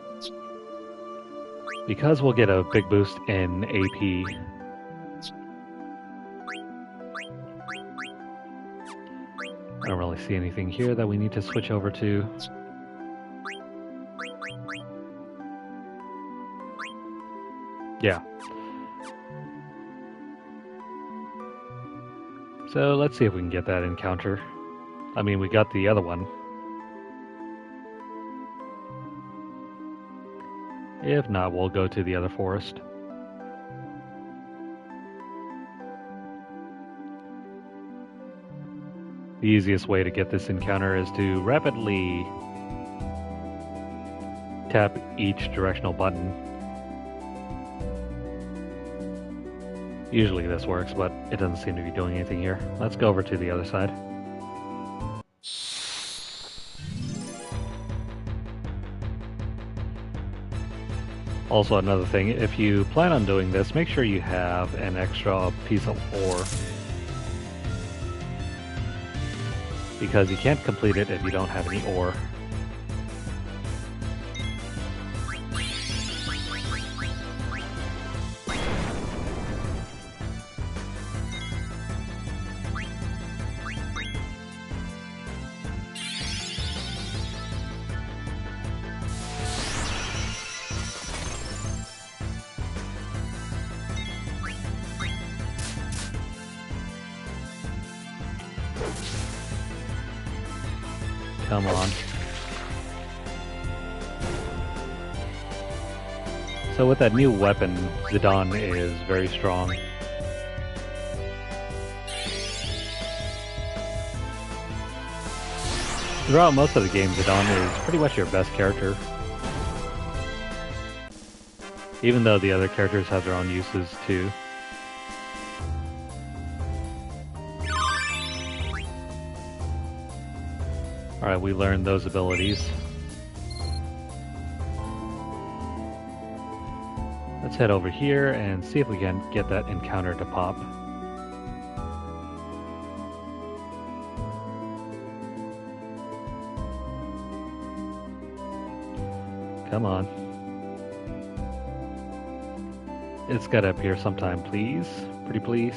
Because we'll get a big boost in AP. I don't really see anything here that we need to switch over to. Yeah. So let's see if we can get that encounter. I mean, we got the other one. If not, we'll go to the other forest. The easiest way to get this encounter is to rapidly tap each directional button. Usually this works, but it doesn't seem to be doing anything here. Let's go over to the other side. Also, another thing, if you plan on doing this, make sure you have an extra piece of ore. Because you can't complete it if you don't have any ore. Come on. So with that new weapon, Zidane is very strong. Throughout most of the game, Zidane is pretty much your best character. Even though the other characters have their own uses too. Alright, we learned those abilities. Let's head over here and see if we can get that encounter to pop. Come on. It's gotta appear sometime, please. Pretty please.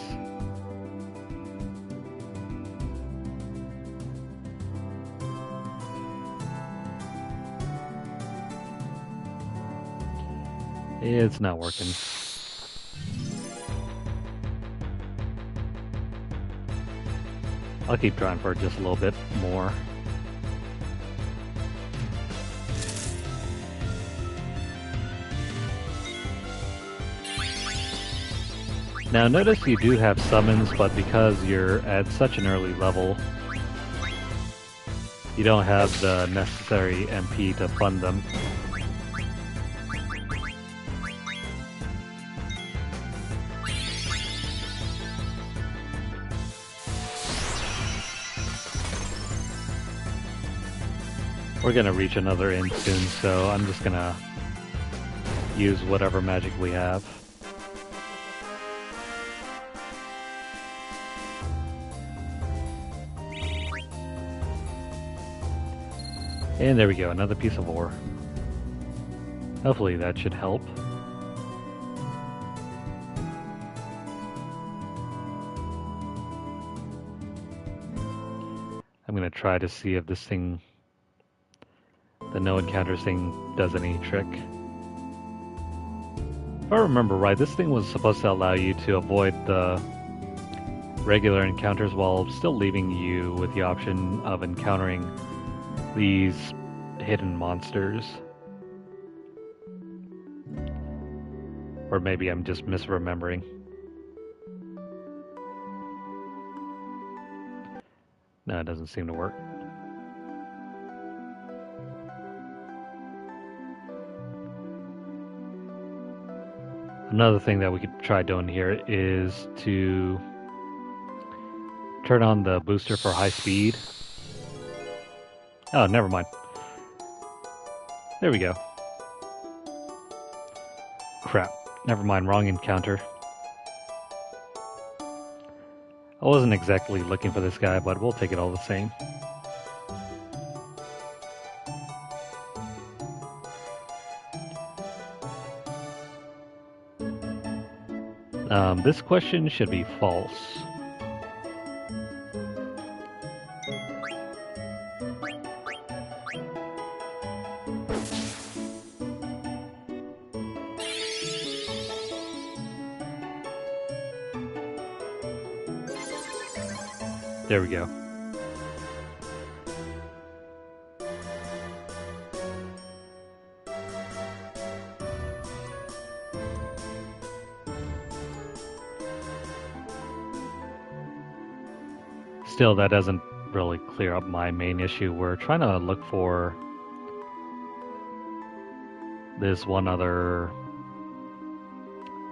It's not working. I'll keep trying for just a little bit more. Now notice you do have summons, but because you're at such an early level, you don't have the necessary MP to fund them. We're gonna reach another inn soon, so I'm just gonna use whatever magic we have. And there we go, another piece of ore. Hopefully that should help. I'm gonna try to see if this thing, the no encounters thing, does any trick. If I remember right, this thing was supposed to allow you to avoid the regular encounters while still leaving you with the option of encountering these hidden monsters. Or maybe I'm just misremembering. No, it doesn't seem to work. Another thing that we could try doing here is to turn on the booster for high speed. Oh, never mind. There we go. Crap. Never mind, wrong encounter. I wasn't exactly looking for this guy, but we'll take it all the same. This question should be false. There we go. Still, that doesn't really clear up my main issue. We're trying to look for this one other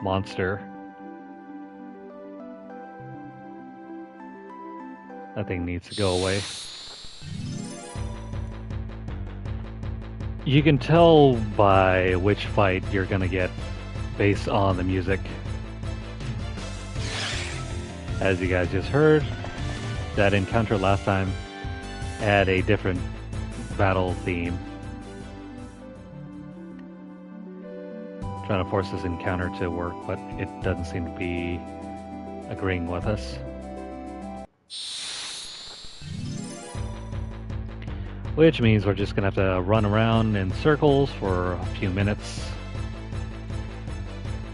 monster. That thing needs to go away. You can tell by which fight you're gonna get based on the music. As you guys just heard, that encounter last time had a different battle theme. Trying to force this encounter to work, but it doesn't seem to be agreeing with us. Which means we're just gonna have to run around in circles for a few minutes.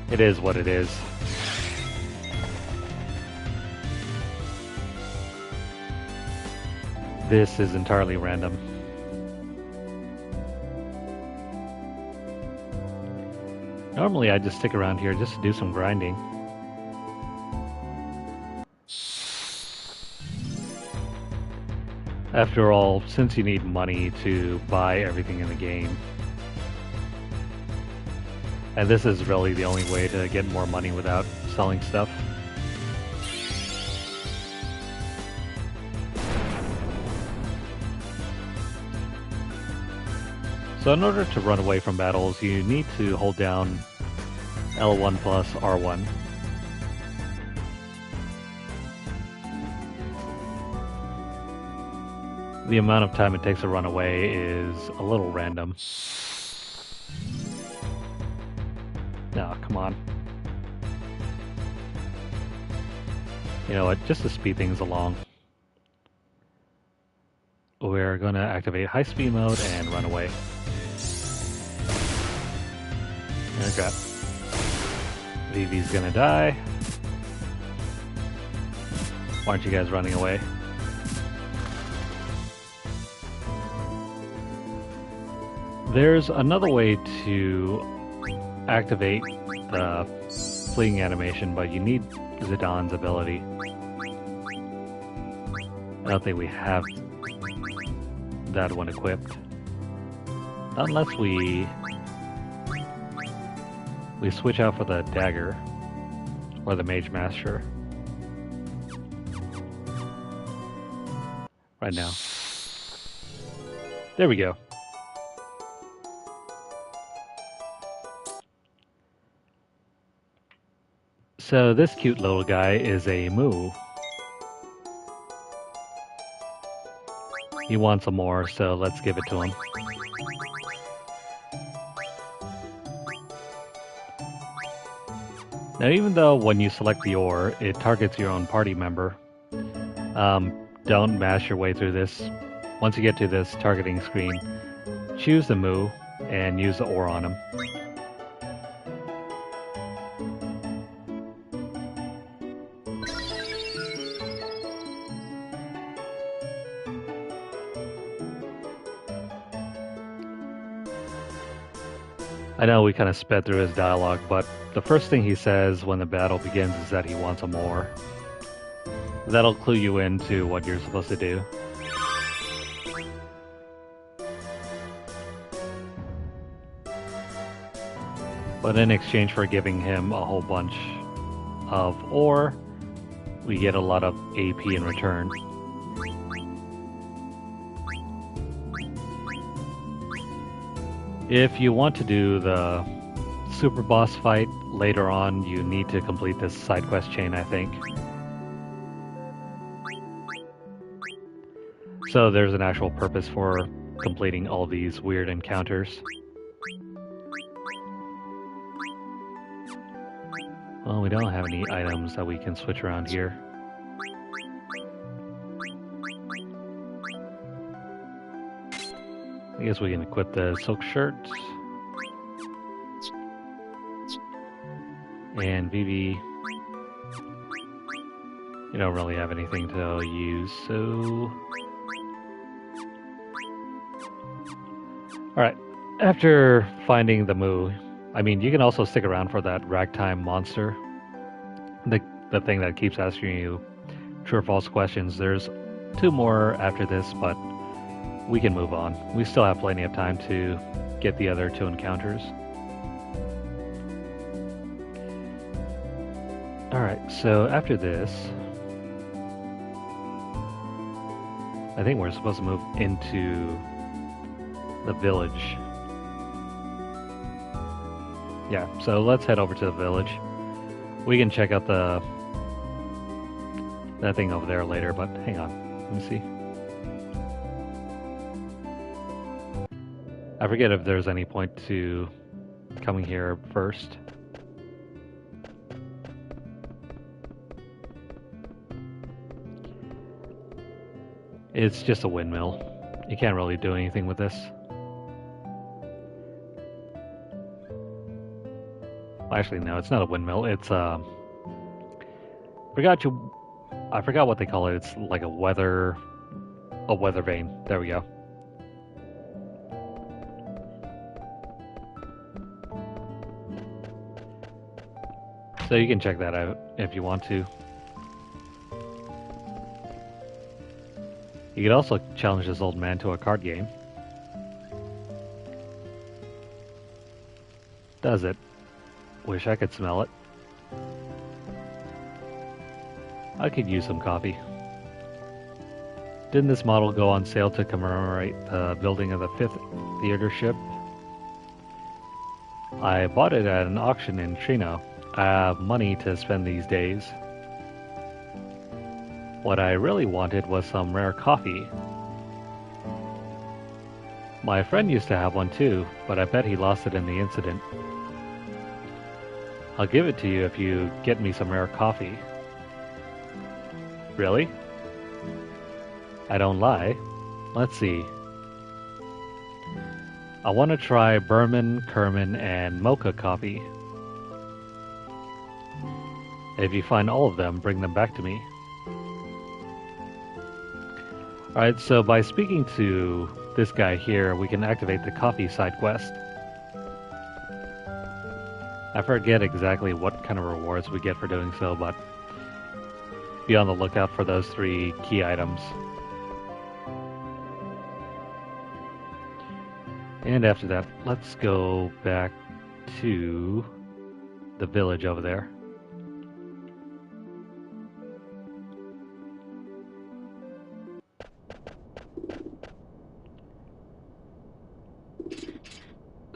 It is what it is. This is entirely random. Normally I just stick around here just to do some grinding. After all, since you need money to buy everything in the game, and this is really the only way to get more money without selling stuff. So in order to run away from battles, you need to hold down L1 plus R1. The amount of time it takes to run away is a little random. No, come on. You know what, just to speed things along, we're going to activate high speed mode and run away. And crap. Vivi's gonna die. Why aren't you guys running away? There's another way to activate the fleeing animation, but you need Zidane's ability. I don't think we have that one equipped. Unless we switch out for the dagger or the mage master right now. There we go. So this cute little guy is a moo. He wants some more, so let's give it to him. Now, even though when you select the ore, it targets your own party member, don't mash your way through this. Once you get to this targeting screen, choose the moo and use the ore on him. I know we kind of sped through his dialogue, but the first thing he says when the battle begins is that he wants a more. That'll clue you into what you're supposed to do. But in exchange for giving him a whole bunch of ore, we get a lot of AP in return. If you want to do the super boss fight later on, you need to complete this side quest chain, I think. So there's an actual purpose for completing all these weird encounters. Well, we don't have any items that we can switch around here. I guess we can equip the silk shirt. And Vivi, you don't really have anything to use, so... Alright, after finding the moo, I mean, you can also stick around for that Ragtime Monster. The thing that keeps asking you true or false questions. There's 2 more after this, but we can move on. We still have plenty of time to get the other 2 encounters. Alright, so after this, I think we're supposed to move into the village. Yeah, so let's head over to the village. We can check out that thing over there later, but hang on. Let me see. I forget if there's any point to coming here first. It's just a windmill. You can't really do anything with this. Actually, no, it's not a windmill. It's I forgot what they call it. It's like a weather vane. There we go. So you can check that out if you want to. You could also challenge this old man to a card game. Does it? Wish I could smell it. I could use some coffee. Didn't this model go on sale to commemorate the building of the 5th theater ship? I bought it at an auction in Trino. I have money to spend these days. What I really wanted was some rare coffee. My friend used to have one too, but I bet he lost it in the incident. I'll give it to you if you get me some rare coffee. Really? I don't lie. Let's see. I want to try Burman, Kerman, and Mocha coffee. If you find all of them, bring them back to me. Alright, so by speaking to this guy here, we can activate the coffee side quest. I forget exactly what kind of rewards we get for doing so, but be on the lookout for those 3 key items. And after that, let's go back to the village over there.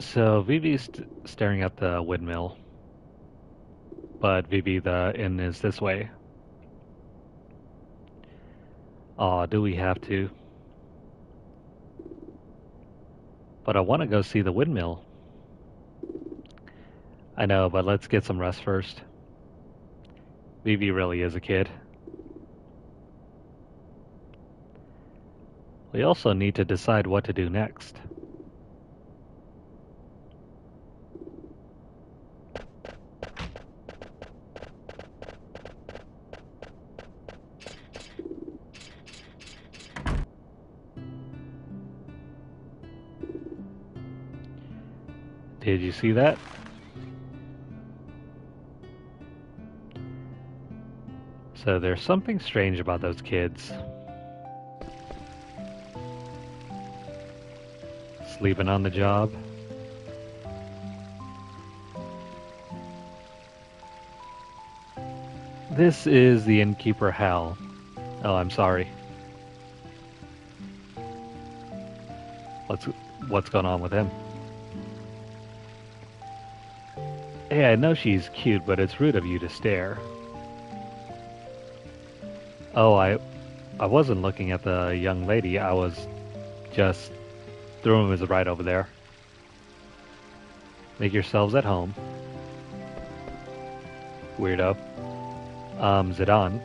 So Vivi's staring at the windmill, but Vivi, the inn is this way. Aw, do we have to? But I want to go see the windmill. I know, but let's get some rest first. Vivi really is a kid. We also need to decide what to do next. Did you see that? So there's something strange about those kids. Sleeping on the job. This is the innkeeper Hal. Oh, I'm sorry. What's going on with him? Hey, I know she's cute, but it's rude of you to stare. Oh, I wasn't looking at the young lady. I was just... The room is right over there. Make yourselves at home. Weirdo. Zidane.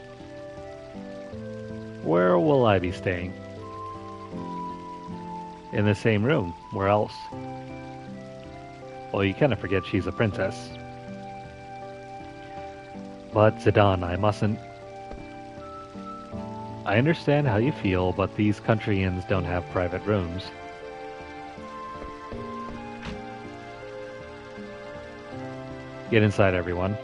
Where will I be staying? In the same room. Where else? Well, you kind of forget she's a princess. But Zidane, I mustn't... I understand how you feel, but these country inns don't have private rooms. Get inside, everyone.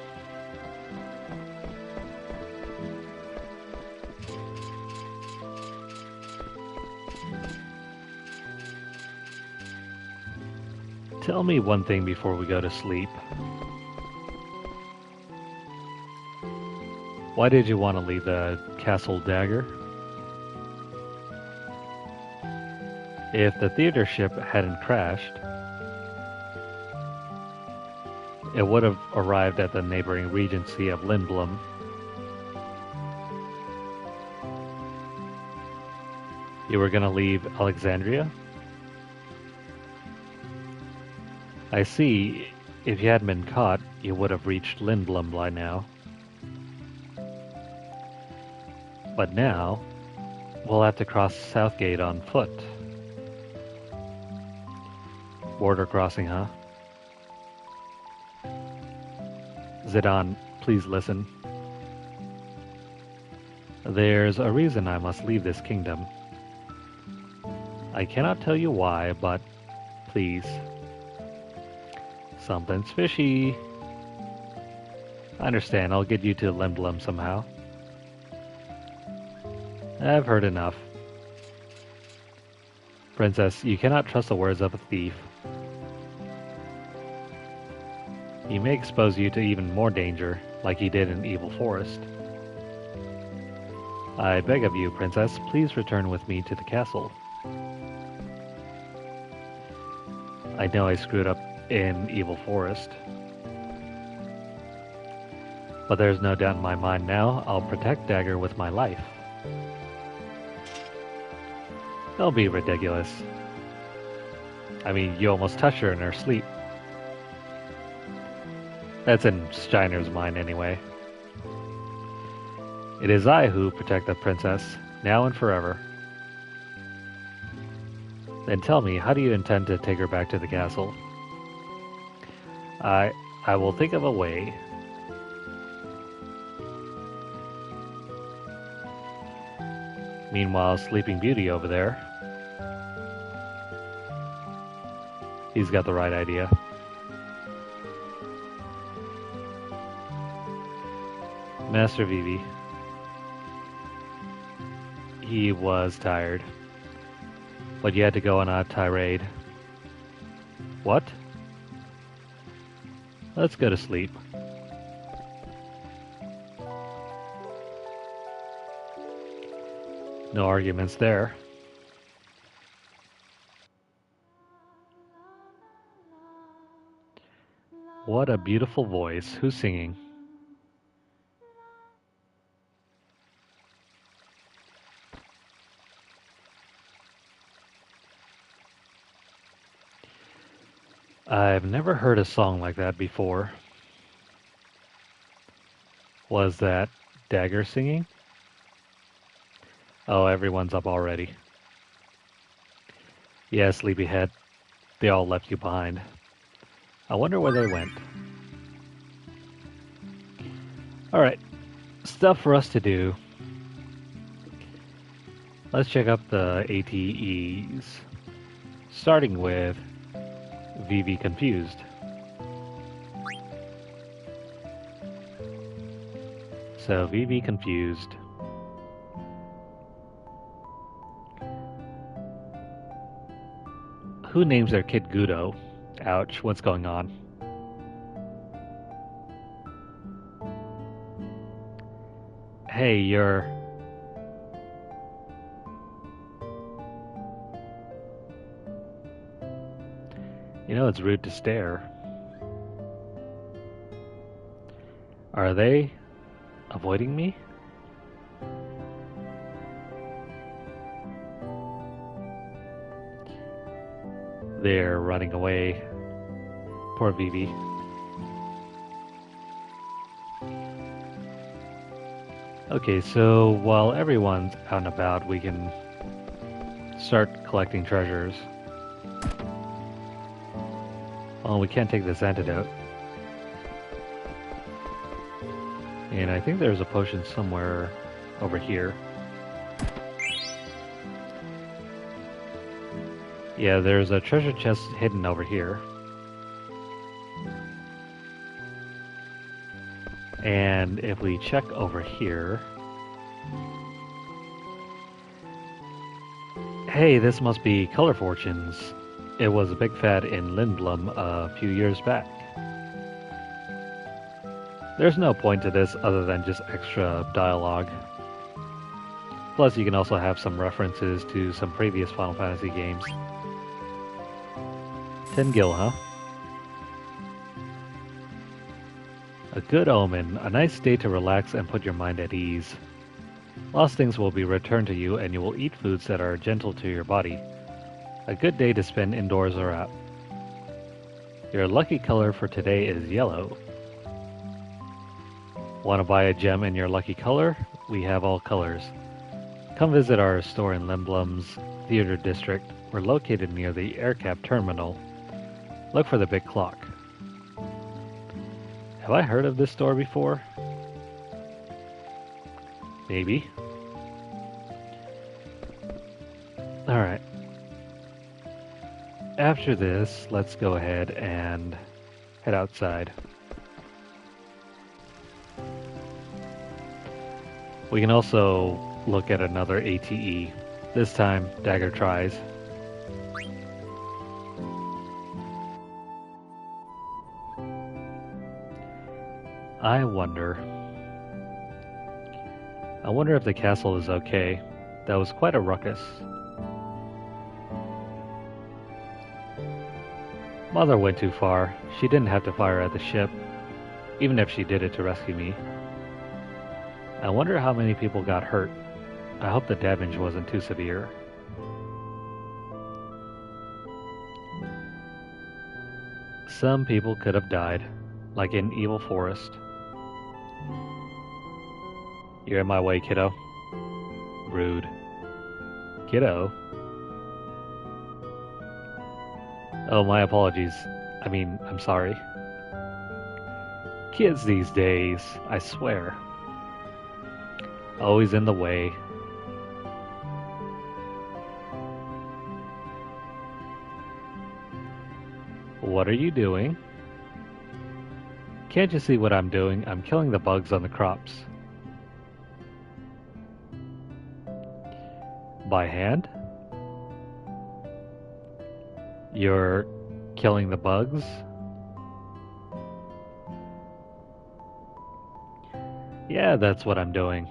Tell me one thing before we go to sleep. Why did you want to leave the castle dagger? If the theater ship hadn't crashed, it would have arrived at the neighboring regency of Lindblom. You were going to leave Alexandria? I see. If you hadn't been caught, you would have reached Lindblom by now. But now, we'll have to cross Southgate on foot. Border crossing, huh? Zidane, please listen. There's a reason I must leave this kingdom. I cannot tell you why, but please. Something's fishy. I understand, I'll get you to Lindblom somehow. I've heard enough. Princess, you cannot trust the words of a thief. He may expose you to even more danger, like he did in Evil Forest. I beg of you, Princess, please return with me to the castle. I know I screwed up in Evil Forest, but there's no doubt in my mind now I'll protect Dagger with my life. Don't be ridiculous. I mean, you almost touched her in her sleep. That's in Steiner's mind anyway. It is I who protect the princess, now and forever. Then tell me, how do you intend to take her back to the castle? I will think of a way. Meanwhile, Sleeping Beauty over there, he's got the right idea. Master Vivi. He was tired, but you had to go on a tirade. What? Let's go to sleep. No arguments there. What a beautiful voice. Who's singing? I've never heard a song like that before. Was that Dagger singing? Oh, everyone's up already. Yeah, sleepyhead. They all left you behind. I wonder where they went. Alright, stuff for us to do. Let's check up the ATEs. Starting with Vivi Confused. So, Vivi Confused. Who names their kid Gudo? Ouch, what's going on? Hey, you're... You know, it's rude to stare. Are they avoiding me? They're running away. Poor Vivi. Okay, so while everyone's out and about, we can start collecting treasures. Oh, we can't take this antidote. And I think there's a potion somewhere over here. Yeah, there's a treasure chest hidden over here. And if we check over here... Hey, this must be Color Fortunes. It was a big fad in Lindblom a few years back. There's no point to this other than just extra dialogue. Plus, you can also have some references to some previous Final Fantasy games. 10 gil, huh? A good omen, a nice day to relax and put your mind at ease. Lost things will be returned to you and you will eat foods that are gentle to your body. A good day to spend indoors or out. Your lucky color for today is yellow. Want to buy a gem in your lucky color? We have all colors. Come visit our store in Limblom's Theater District. We're located near the AirCap terminal. Look for the big clock. Have I heard of this store before? Maybe. Alright. After this, let's go ahead and head outside. We can also look at another ATE. This time, Dagger tries. I wonder if the castle is okay. That was quite a ruckus. Mother went too far. She didn't have to fire at the ship, even if she did it to rescue me. I wonder how many people got hurt. I hope the damage wasn't too severe. Some people could have died, like in Evil Forest. You're in my way, kiddo. Rude. Kiddo? Oh, my apologies. I'm sorry. Kids these days, I swear. Always in the way. What are you doing? Can't you see what I'm doing? I'm killing the bugs on the crops. By hand? You're killing the bugs? Yeah, that's what I'm doing.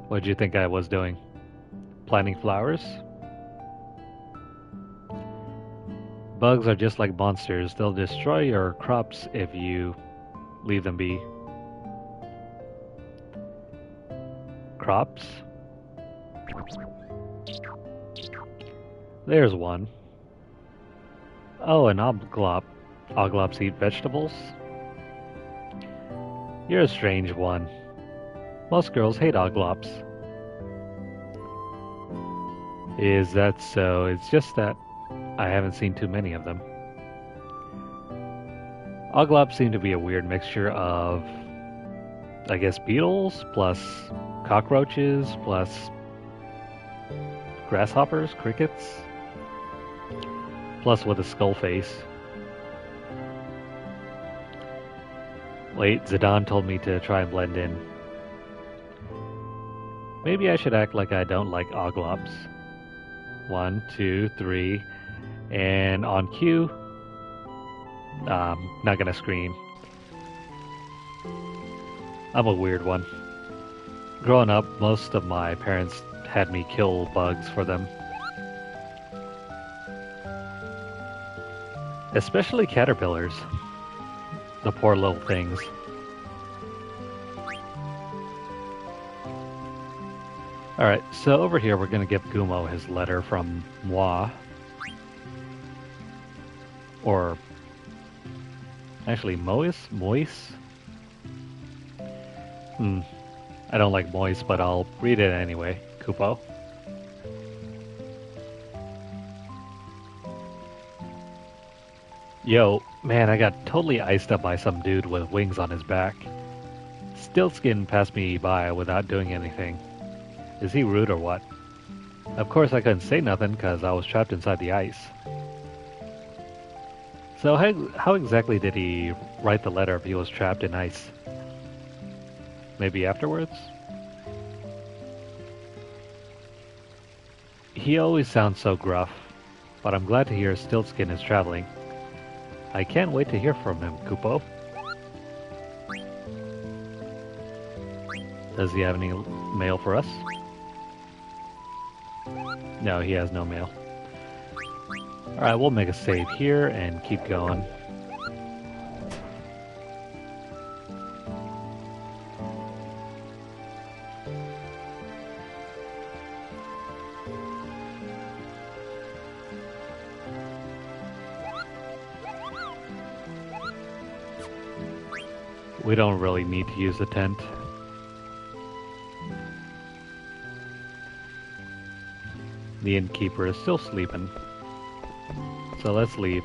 What'd you think I was doing? Planting flowers? Bugs are just like monsters. They'll destroy your crops if you leave them be. Crops? There's one. Oh, an oglop. Oglops eat vegetables? You're a strange one. Most girls hate oglops. Is that so? It's just that I haven't seen too many of them. Oglops seem to be a weird mixture of, I guess, beetles plus cockroaches plus grasshoppers, crickets, plus with a skull face. Wait, Zidane told me to try and blend in. Maybe I should act like I don't like oglops. 1, 2, 3, and on cue, not gonna scream. I'm a weird one. Growing up, most of my parents had me kill bugs for them. Especially caterpillars. The poor little things. Alright, so over here we're going to give Gumo his letter from Moi. Or, actually, Mois? I don't like Mois, but I'll read it anyway. Kupo. Yo, man, I got totally iced up by some dude with wings on his back. Stiltskin passed me by without doing anything. Is he rude or what? Of course I couldn't say nothing because I was trapped inside the ice. So how exactly did he write the letter if he was trapped in ice? Maybe afterwards? He always sounds so gruff, but I'm glad to hear Stiltskin is traveling. I can't wait to hear from him, Kupo. Does he have any mail for us? No, he has no mail. Alright, we'll make a save here and keep going. We don't really need to use the tent. The innkeeper is still sleeping. So let's leave.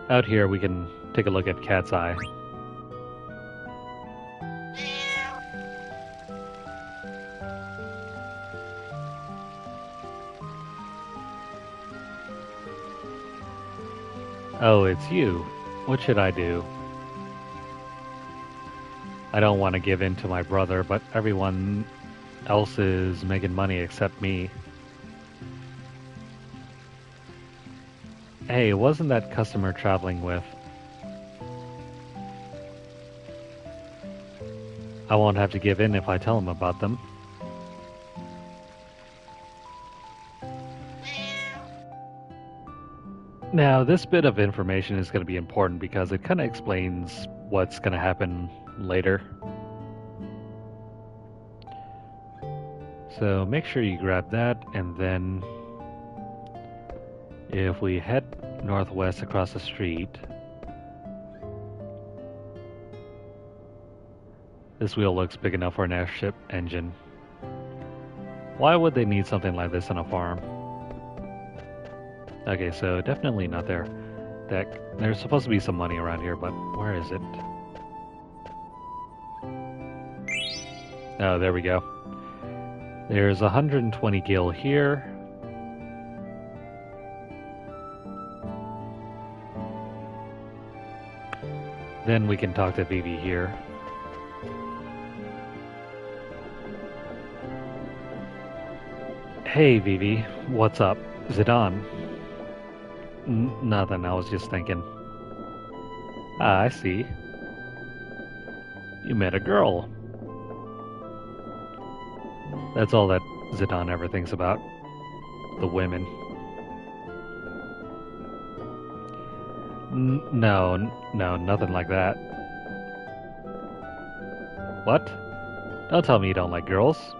Out here we can take a look at Cat's Eye. Oh, it's you. What should I do? I don't want to give in to my brother, but everyone else is making money except me. Hey, wasn't that customer traveling with? I won't have to give in if I tell him about them. Now, this bit of information is going to be important because it kind of explains what's going to happen later. So make sure you grab that, and then if we head northwest across the street, this wheel looks big enough for an airship engine. Why would they need something like this on a farm? Okay, so definitely not there. There's supposed to be some money around here, but where is it? Oh, there we go. There's 120 gil here. Then we can talk to Vivi here. Hey Vivi, what's up? Zidane. Nothing, I was just thinking. Ah, I see. You met a girl. That's all that Zidane ever thinks about. The women. No, nothing like that. What? Don't tell me you don't like girls.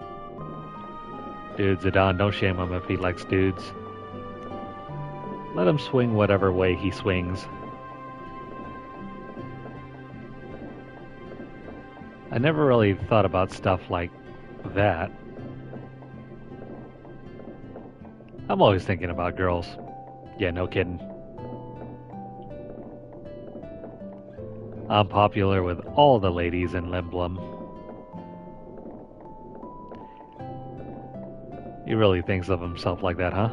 Dude, Zidane, don't shame him if he likes dudes. Let him swing whatever way he swings. I never really thought about stuff like that. I'm always thinking about girls. Yeah, no kidding. I'm popular with all the ladies in Limblum. He really thinks of himself like that, huh?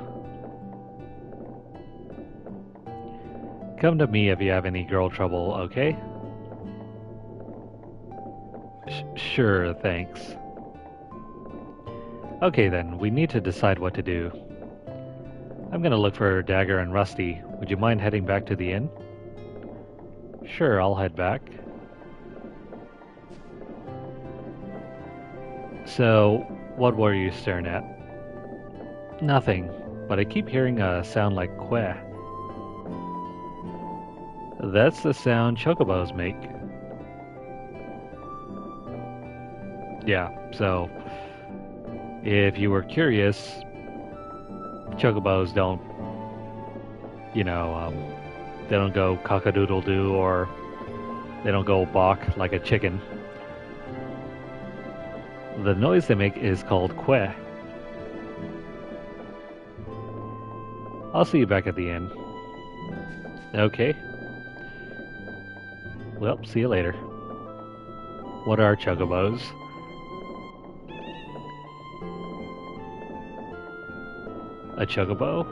Come to me if you have any girl trouble, okay? Sure, thanks. Okay then, we need to decide what to do. I'm gonna look for Dagger and Rusty. Would you mind heading back to the inn? Sure, I'll head back. So, what were you staring at? Nothing, but I keep hearing a sound like queh. That's the sound chocobos make. Yeah, so if you were curious, chocobos don't, they don't go cock-a-doodle-doo, or they don't go balk like a chicken. The noise they make is called queh. I'll see you back at the inn. Okay. Well, see you later. What are chocobos? A chocobo?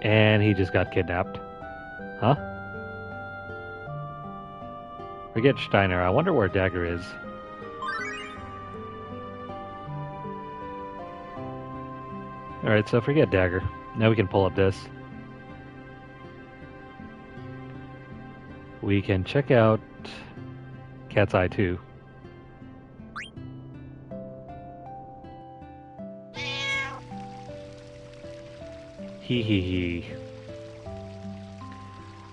And he just got kidnapped. Huh? Forget Steiner. I wonder where Dagger is. Alright, so forget Dagger. Now we can pull up this. we can check out Cat's Eye 2. Hee hee hee.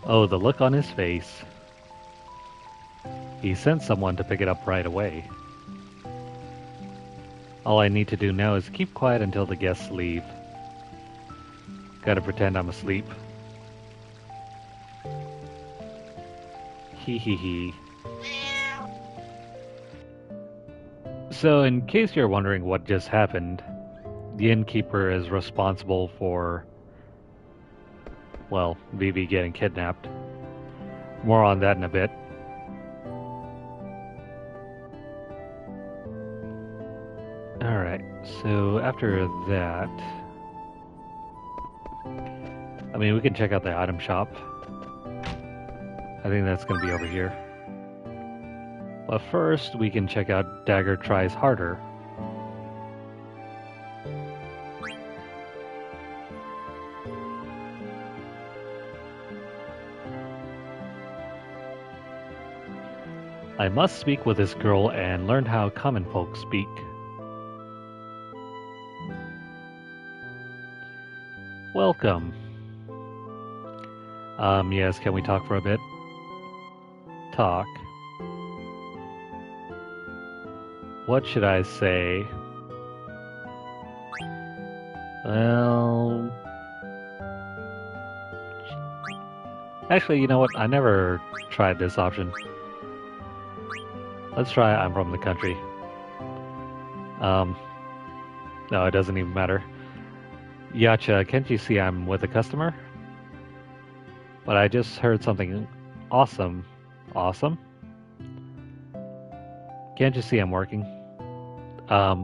Oh, the look on his face. He sent someone to pick it up right away. All I need to do now is keep quiet until the guests leave. Gotta pretend I'm asleep. Hee hee hee. So, in case you're wondering what just happened, the innkeeper is responsible for, well, Vivi getting kidnapped. More on that in a bit. Alright, so after that, I mean, we can check out the item shop. I think that's going to be over here. But first, we can check out Dagger Tries Harder. I must speak with this girl and learn how common folk speak. Welcome. Yes, can we talk for a bit? Talk. What should I say? Well... Actually, you know what? I never tried this option. Let's try I'm from the country. No, it doesn't even matter. Yacha, can't you see I'm with a customer? But I just heard something awesome. Awesome? Can't you see I'm working?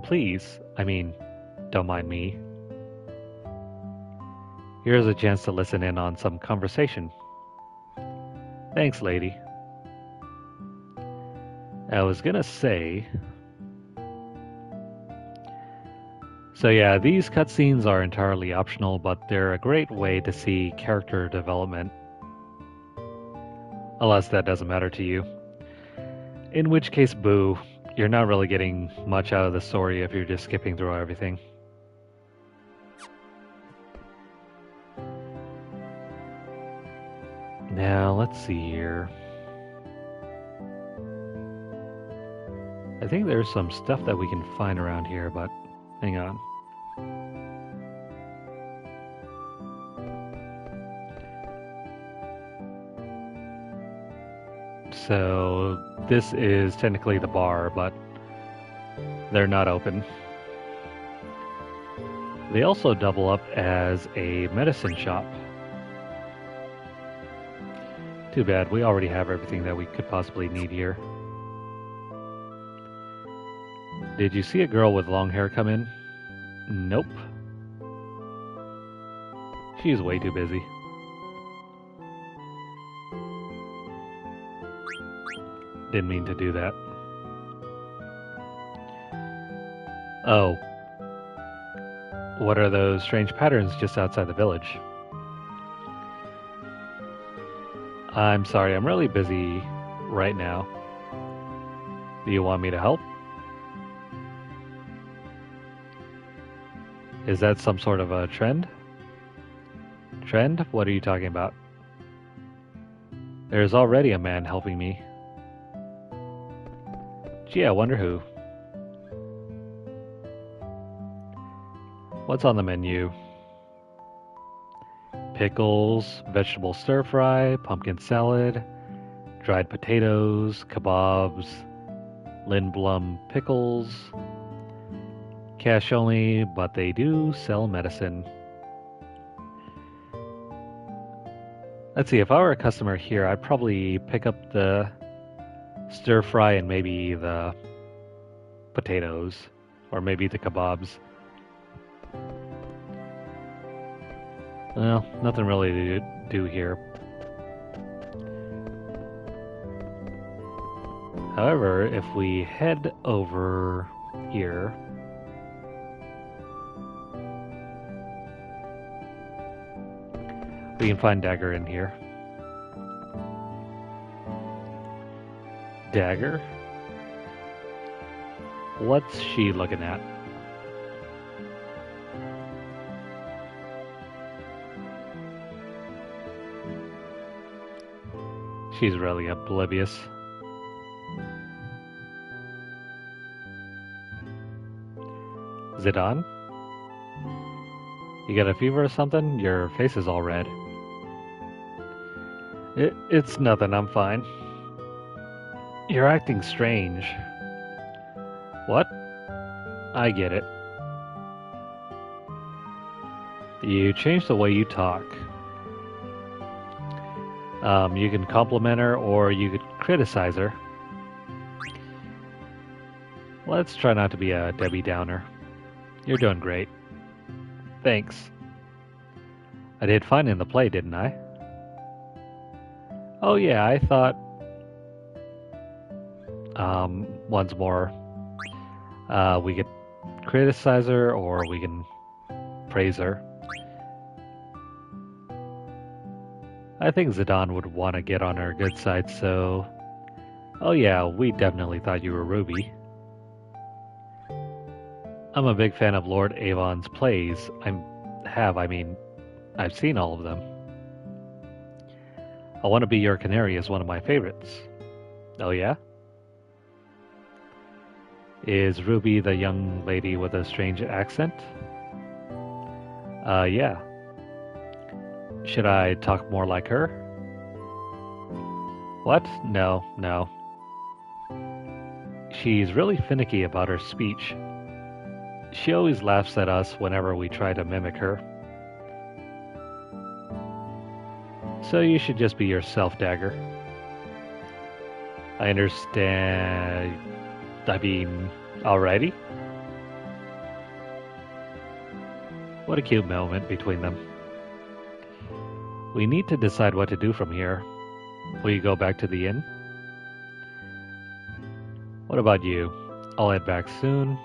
Please. I mean, don't mind me. Here's a chance to listen in on some conversation. Thanks, lady. I was gonna say... So yeah, these cutscenes are entirely optional, but they're a great way to see character development. Unless that doesn't matter to you. In which case, boo, you're not really getting much out of the story if you're just skipping through everything. Now, let's see here. I think there's some stuff that we can find around here, but hang on. So, this is technically the bar, but they're not open. They also double up as a medicine shop. Too bad, we already have everything that we could possibly need here. Did you see a girl with long hair come in? Nope. She's way too busy. Didn't mean to do that. Oh. What are those strange patterns just outside the village? I'm sorry, I'm really busy right now. Do you want me to help? Is that some sort of a trend? Trend? What are you talking about? There's already a man helping me. Gee, I wonder who. What's on the menu? Pickles, vegetable stir-fry, pumpkin salad, dried potatoes, kebabs, Lindblom pickles. Cash only, but they do sell medicine. Let's see, if I were a customer here, I'd probably pick up the stir-fry and maybe the potatoes, or maybe the kebabs. Well, nothing really to do here. However, if we head over here, we can find Dagger in here. dagger. What's she looking at? She's really oblivious. Zidane? You got a fever or something? Your face is all red. It's nothing, I'm fine. You're acting strange. What? I get it. You changed the way you talk. You can compliment her or you could criticize her. Let's try not to be a Debbie Downer. You're doing great. Thanks. I did fine in the play, didn't I? Oh yeah, I thought... once more, we could criticize her or we can praise her. I think Zidane would want to get on her good side, so... Oh yeah, we definitely thought you were Ruby. I'm a big fan of Lord Avon's plays. I've seen all of them. I Want to Be Your Canary is one of my favorites. Oh yeah? Is Ruby the young lady with a strange accent? Yeah. Should I talk more like her? What? No. She's really finicky about her speech. She always laughs at us whenever we try to mimic her. So you should just be yourself, Dagger. I understand... alrighty. What a cute moment between them. We need to decide what to do from here. Will you go back to the inn? What about you? I'll head back soon.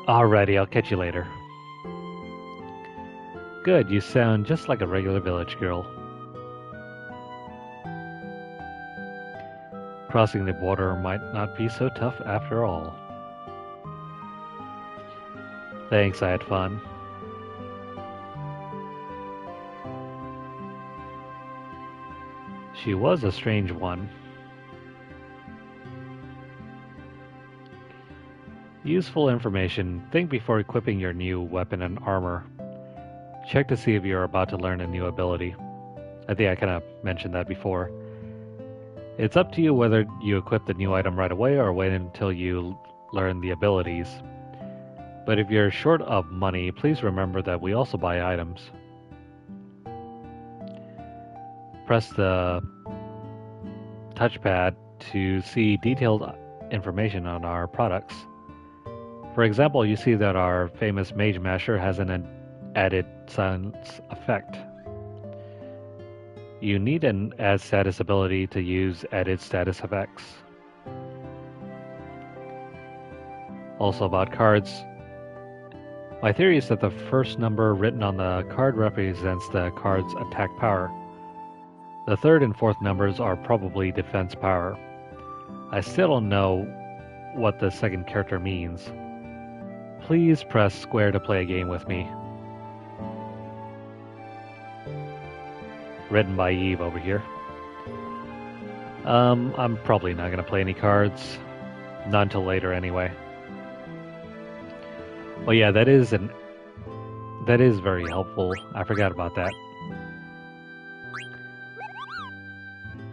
Alrighty, I'll catch you later. Good, you sound just like a regular village girl. Crossing the border might not be so tough after all. Thanks, I had fun. She was a strange one. Useful information. Think before equipping your new weapon and armor. Check to see if you're about to learn a new ability. I think I kind of mentioned that before. It's up to you whether you equip the new item right away or wait until you learn the abilities. But if you're short of money, please remember that we also buy items. Press the touchpad to see detailed information on our products. For example, you see that our famous Mage Masher has an added silence effect. You need an add status ability to use added status effects. Also about cards. My theory is that the first number written on the card represents the card's attack power. The third and fourth numbers are probably defense power. I still don't know what the second character means. Please press square to play a game with me. Written by Eve over here. I'm probably not going to play any cards. Not until later anyway. Well, yeah, that is very helpful. I forgot about that.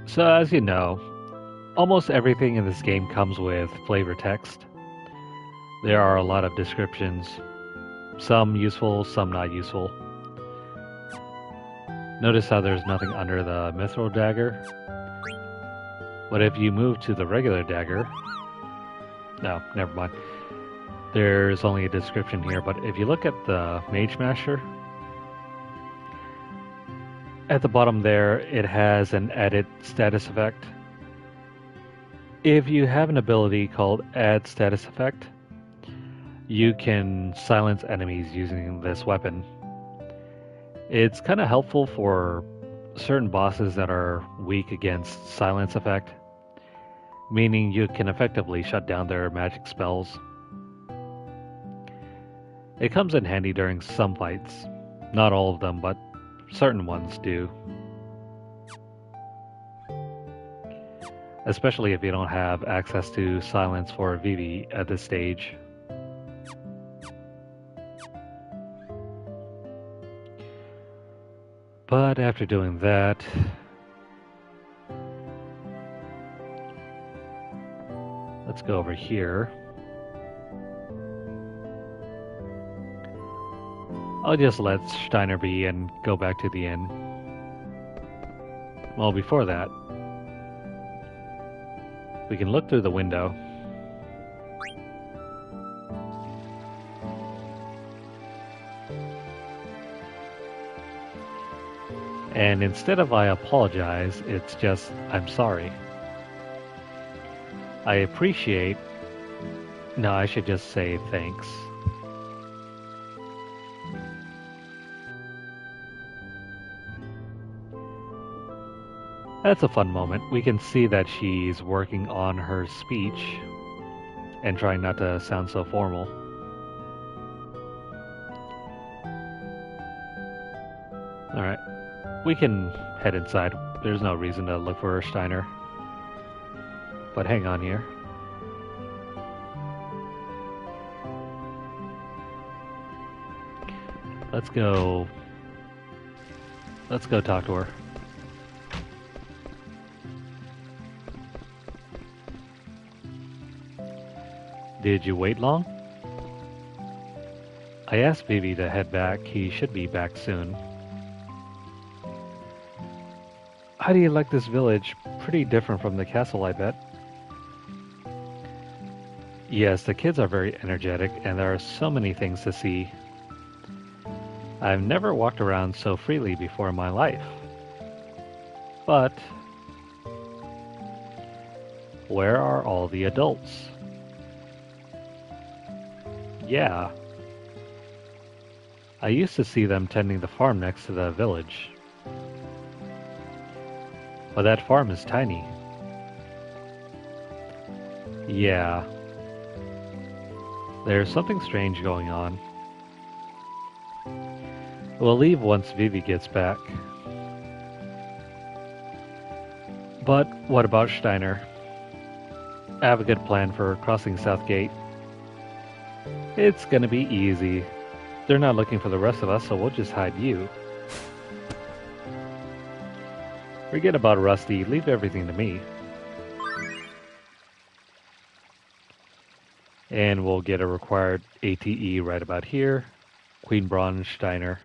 So, as you know, almost everything in this game comes with flavor text. There are a lot of descriptions. Some useful, some not useful. Notice how there's nothing under the mithril dagger. But if you move to the regular dagger... No, never mind. There's only a description here, but if you look at the Mage Masher, at the bottom there, it has an added status effect. If you have an ability called Add Status Effect, you can silence enemies using this weapon. It's kind of helpful for certain bosses that are weak against silence effect. meaning you can effectively shut down their magic spells. It comes in handy during some fights. Not all of them, but certain ones do. Especially if you don't have access to silence for Vivi at this stage. But after doing that, let's go over here. I'll just let Steiner be and go back to the inn. Well, before that, we can look through the window. And instead of I apologize, it's just I'm sorry. I appreciate... No, I should just say thanks. That's a fun moment. We can see that she's working on her speech and trying not to sound so formal. Alright, we can head inside. There's no reason to look for Steiner. But hang on here. Let's go talk to her. Did you wait long? I asked Vivi to head back. He should be back soon. How do you like this village? Pretty different from the castle, I bet. Yes, the kids are very energetic, and there are so many things to see. I've never walked around so freely before in my life. But where are all the adults? Yeah. I used to see them tending the farm next to the village. But that farm is tiny. Yeah. There's something strange going on. We'll leave once Vivi gets back. But what about Steiner? I have a good plan for crossing South Gate. It's gonna be easy. They're not looking for the rest of us, so we'll just hide you. Forget about Rusty, leave everything to me. And we'll get a required ATE right about here. Queen Braunsteiner.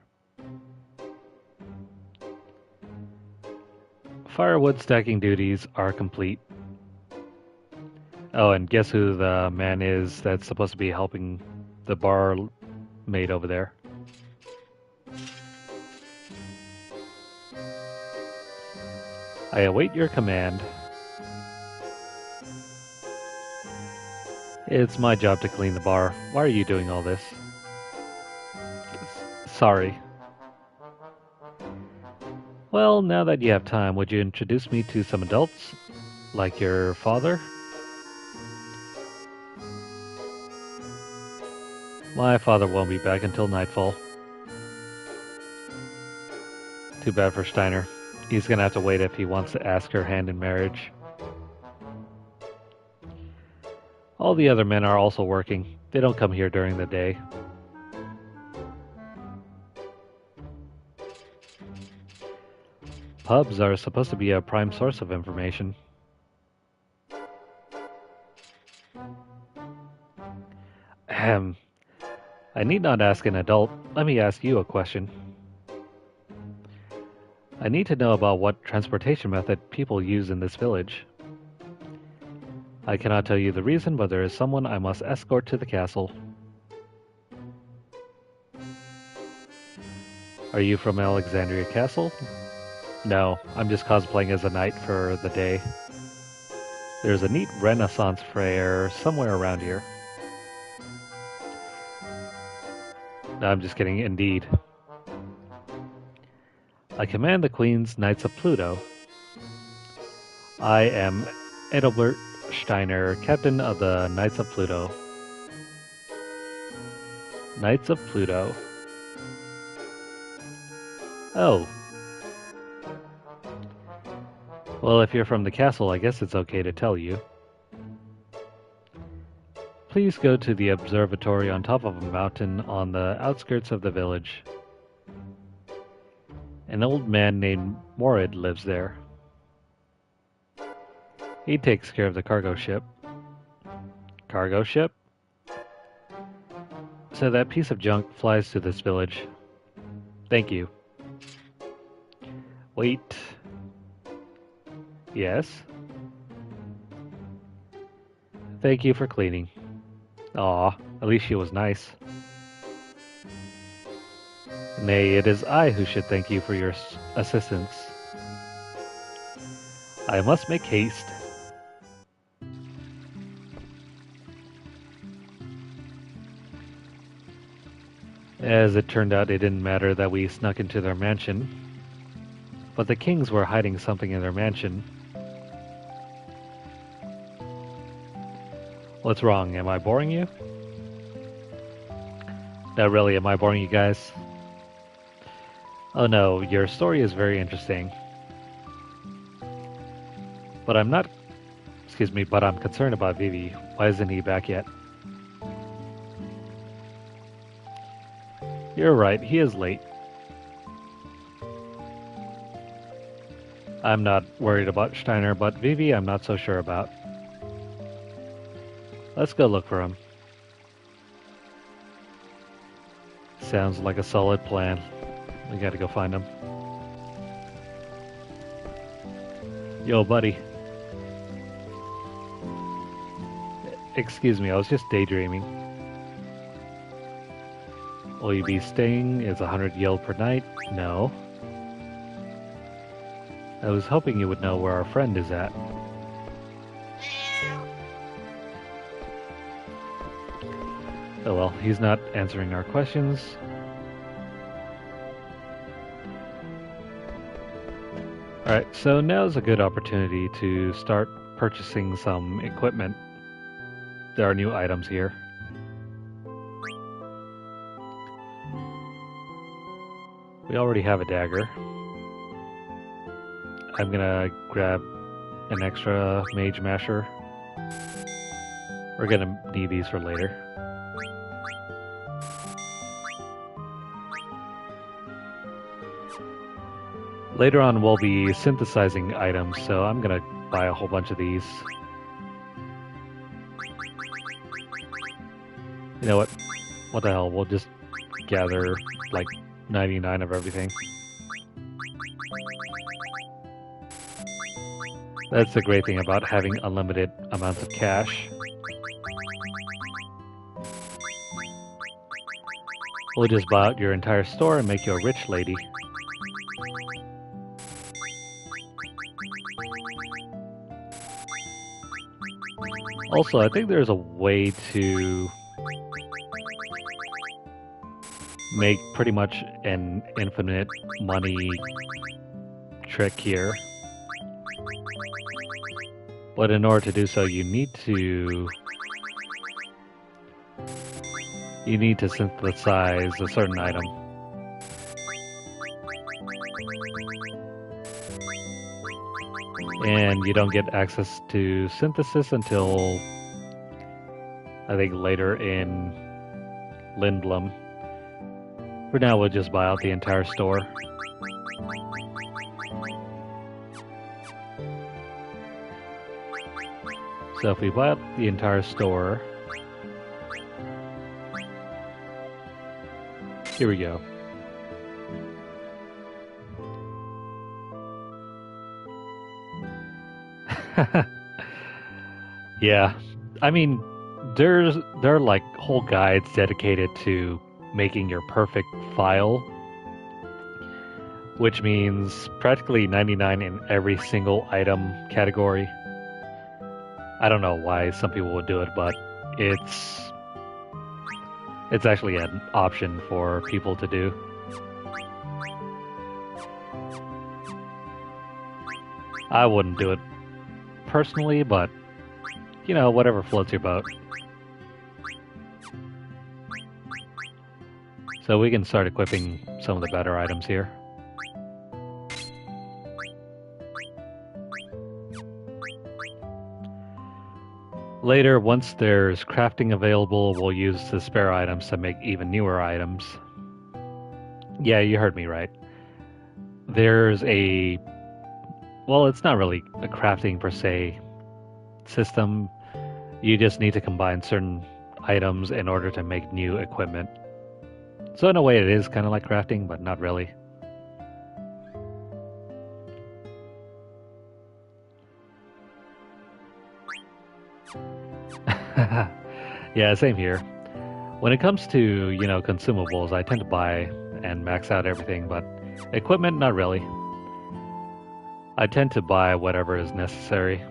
Firewood stacking duties are complete. Oh, and guess who the man is that's supposed to be helping the barmaid over there? I await your command. It's my job to clean the bar. Why are you doing all this? Sorry. Well, now that you have time, would you introduce me to some adults? Like your father? My father won't be back until nightfall. Too bad for Steiner. He's gonna have to wait if he wants to ask her hand in marriage. All the other men are also working. They don't come here during the day. Pubs are supposed to be a prime source of information. Ahem. I need not ask an adult. Let me ask you a question. I need to know about what transportation method people use in this village. I cannot tell you the reason, but there is someone I must escort to the castle. Are you from Alexandria Castle? No, I'm just cosplaying as a knight for the day. There's a neat Renaissance fair somewhere around here. No, I'm just kidding, indeed. I command the Queen's Knights of Pluto. I am Edelbert Steiner, captain of the Knights of Pluto. Knights of Pluto. Oh. Well, if you're from the castle, I guess it's okay to tell you. Please go to the observatory on top of a mountain on the outskirts of the village. An old man named Morid lives there. He takes care of the cargo ship. Cargo ship? So that piece of junk flies to this village. Thank you. Wait. Yes? Thank you for cleaning. Aw, at least she was nice. Nay, it is I who should thank you for your assistance. I must make haste. As it turned out, it didn't matter that we snuck into their mansion. But the kings were hiding something in their mansion. What's wrong? Am I boring you? Not really, am I boring you guys? Oh no, your story is very interesting. But I'm not... Excuse me, but I'm concerned about Vivi. Why isn't he back yet? You're right, he is late. I'm not worried about Steiner, but Vivi I'm not so sure about. Let's go look for him. Sounds like a solid plan. We gotta go find him. Yo, buddy. Excuse me, I was just daydreaming. Will you be staying? Is 100 yen per night? No. I was hoping you would know where our friend is at. Oh well, he's not answering our questions. Alright, so now's a good opportunity to start purchasing some equipment. There are new items here. We already have a dagger. I'm gonna grab an extra mage masher. We're gonna need these for later. Later on we'll be synthesizing items, so I'm gonna buy a whole bunch of these. You know what? What the hell, we'll just gather like 99 of everything. That's the great thing about having unlimited amounts of cash. We'll just buy out your entire store and make you a rich lady. Also, I think there's a way to make pretty much an infinite money trick here. But in order to do so, you need to synthesize a certain item. And you don't get access to synthesis until I think later in Lindblom. For now, we'll just buy out the entire store. So if we buy up the entire store, here we go. Yeah, I mean, there are like whole guides dedicated to making your perfect file, which means practically 99 in every single item category. I don't know why some people would do it, but it's actually an option for people to do. I wouldn't do it personally, but You know, whatever floats your boat. So we can start equipping some of the better items here. Later, once there's crafting available, we'll use the spare items to make even newer items. Yeah, you heard me right. There's a... Well, it's not really a crafting per se system. You just need to combine certain items in order to make new equipment. So in a way it is kind of like crafting, but not really. Yeah, same here. When it comes to, you know, consumables, I tend to buy and max out everything, but equipment, not really. I tend to buy whatever is necessary.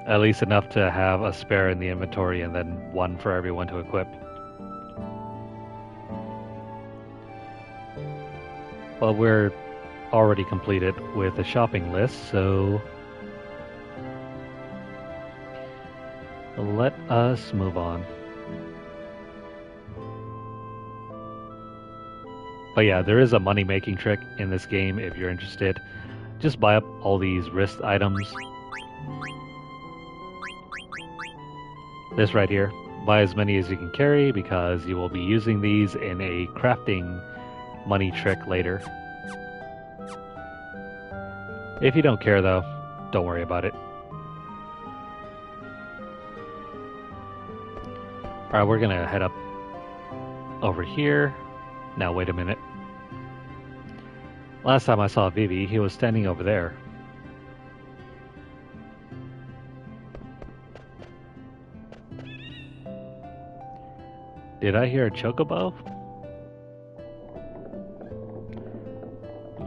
At least enough to have a spare in the inventory and then one for everyone to equip. Well, we're already completed with the shopping list, so let us move on. But yeah, there is a money-making trick in this game if you're interested. Just buy up all these wrist items. This right here. Buy as many as you can carry because you will be using these in a crafting money trick later. If you don't care though, don't worry about it. Alright, we're gonna head up over here. Now wait a minute. Last time I saw Vivi, he was standing over there. Did I hear a chocobo?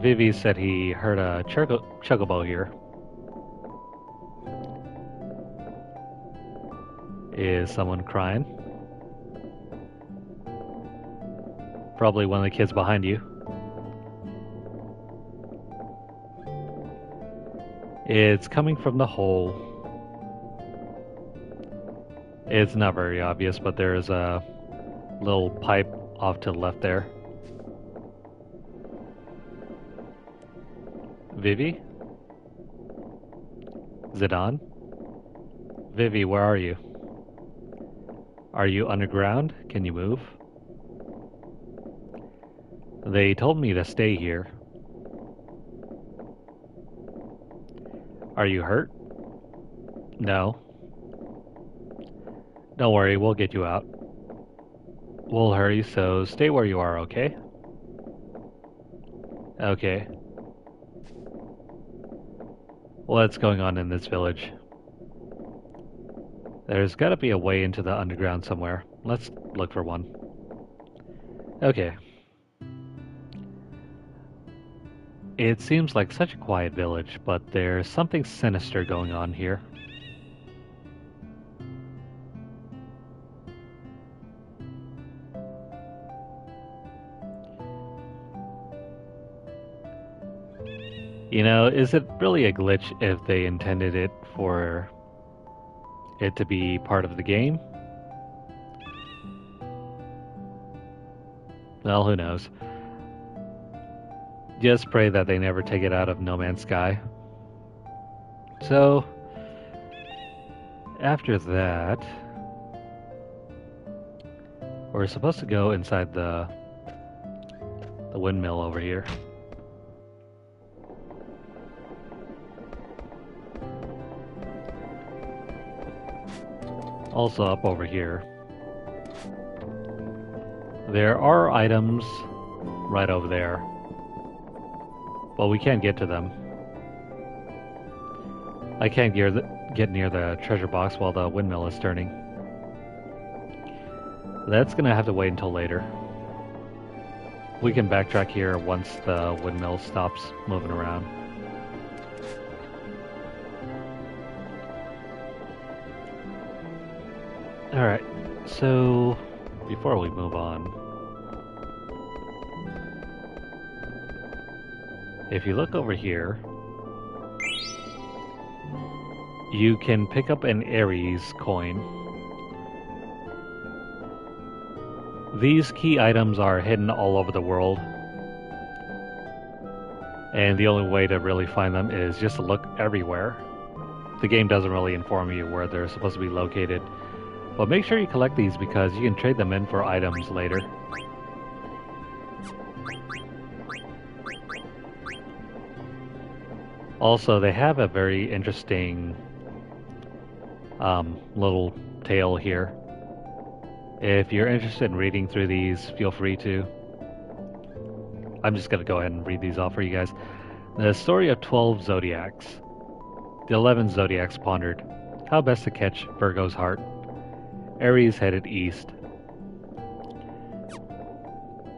Vivi said he heard a chocobo here. Is someone crying? Probably one of the kids behind you. It's coming from the hole. It's not very obvious, but there's a little pipe off to the left there. Vivi? Is it on? Vivi, where are you? Are you underground? Can you move? They told me to stay here. Are you hurt? No. Don't worry, we'll get you out. We'll hurry, so stay where you are, okay? Okay. What's going on in this village? There's gotta be a way into the underground somewhere. Let's look for one. Okay. It seems like such a quiet village, but there's something sinister going on here. You know, is it really a glitch if they intended it for it to be part of the game? Well, who knows? Just pray that they never take it out of No Man's Sky. So, after that, we're supposed to go inside the windmill over here. Also up over here. There are items right over there. But we can't get to them. I can't get near the treasure box while the windmill is turning. That's gonna have to wait until later. We can backtrack here once the windmill stops moving around. Alright, so before we move on, if you look over here, you can pick up an Aries coin. These key items are hidden all over the world, and the only way to really find them is just to look everywhere. The game doesn't really inform you where they're supposed to be located, but make sure you collect these because you can trade them in for items later. Also, they have a very interesting little tale here. If you're interested in reading through these, feel free to. I'm just going to go ahead and read these off for you guys. The story of 12 zodiacs. The 11 zodiacs pondered how best to catch Virgo's heart. Aries headed east.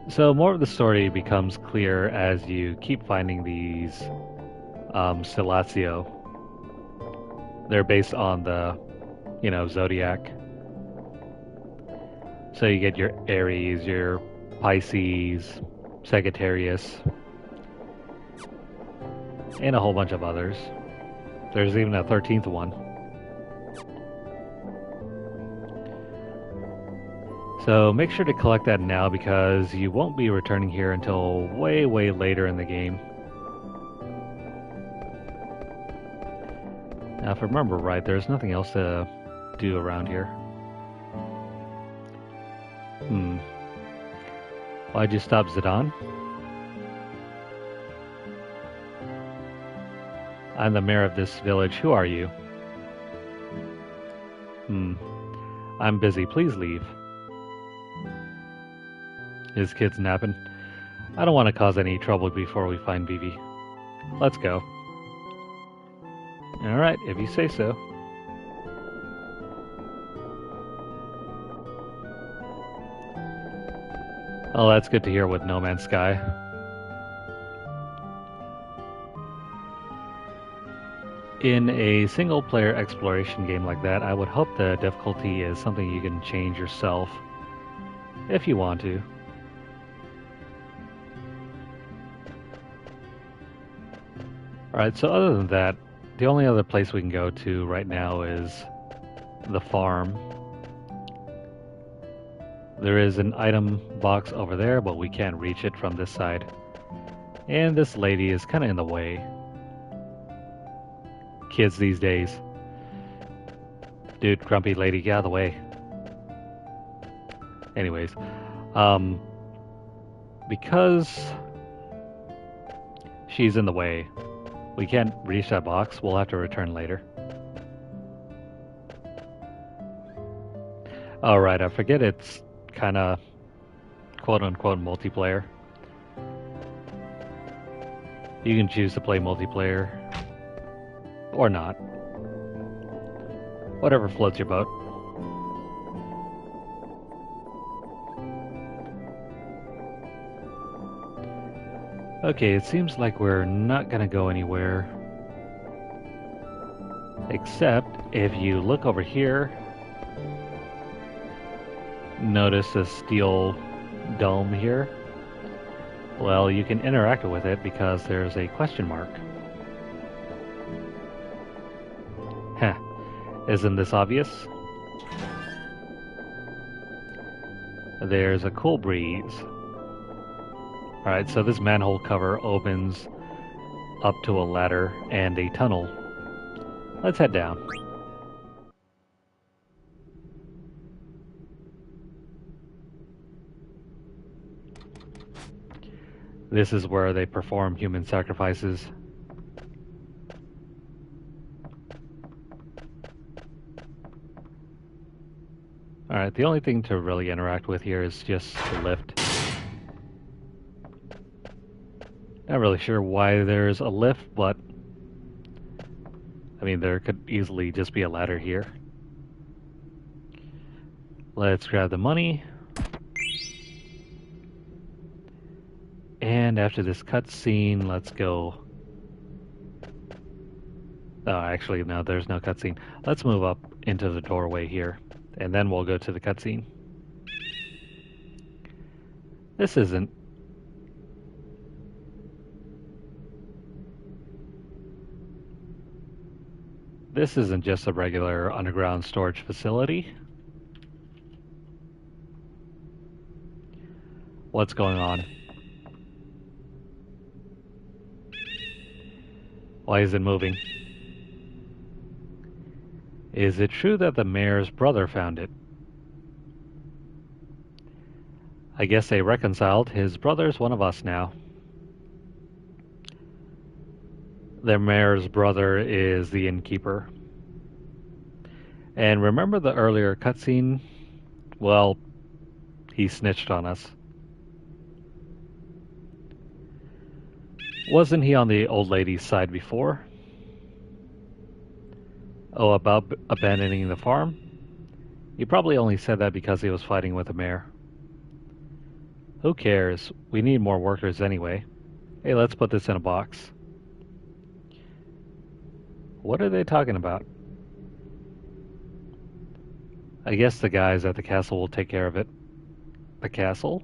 So more of the story becomes clear as you keep finding these Stilatio. They're based on the, zodiac. So you get your Aries, your Pisces, Sagittarius, and a whole bunch of others. There's even a 13th one. So make sure to collect that now because you won't be returning here until way, way later in the game. Now, if I remember right, there's nothing else to do around here. Why'd you stop, Zidane? I'm the mayor of this village. Who are you? I'm busy. Please leave. His kid's napping. I don't want to cause any trouble before we find Vivi. Let's go. Alright, if you say so. Oh, that's good to hear with No Man's Sky. In a single-player exploration game like that, I would hope the difficulty is something you can change yourself, if you want to. Alright, so other than that, the only other place we can go to right now is the farm. There is an item box over there, but we can't reach it from this side. And this lady is kind of in the way. Kids these days. Dude, grumpy lady, get out of the way. Anyways, because she's in the way, we can't reach that box. We'll have to return later. Alright, I forget it's kind of quote-unquote multiplayer. You can choose to play multiplayer or not. Whatever floats your boat. Okay, it seems like we're not gonna go anywhere. Except if you look over here, notice a steel dome here. Well, you can interact with it because there's a question mark. Heh, isn't this obvious? There's a cool breeze. Alright, so this manhole cover opens up to a ladder and a tunnel. Let's head down. This is where they perform human sacrifices. Alright, the only thing to really interact with here is just the lift. Not really sure why there's a lift, but I mean, there could easily just be a ladder here. Let's grab the money. And after this cutscene, let's go. Oh, actually, no, there's no cutscene. Let's move up into the doorway here, and then we'll go to the cutscene. This isn't. This isn't just a regular underground storage facility. What's going on? Why is it moving? Is it true that the mayor's brother found it? I guess they reconciled. His brother's one of us now. Their mayor's brother is the innkeeper. And remember the earlier cutscene? Well, he snitched on us. Wasn't he on the old lady's side before? Oh, about abandoning the farm? He probably only said that because he was fighting with the mayor. Who cares? We need more workers anyway. Hey, let's put this in a box. What are they talking about? I guess the guys at the castle will take care of it. The castle?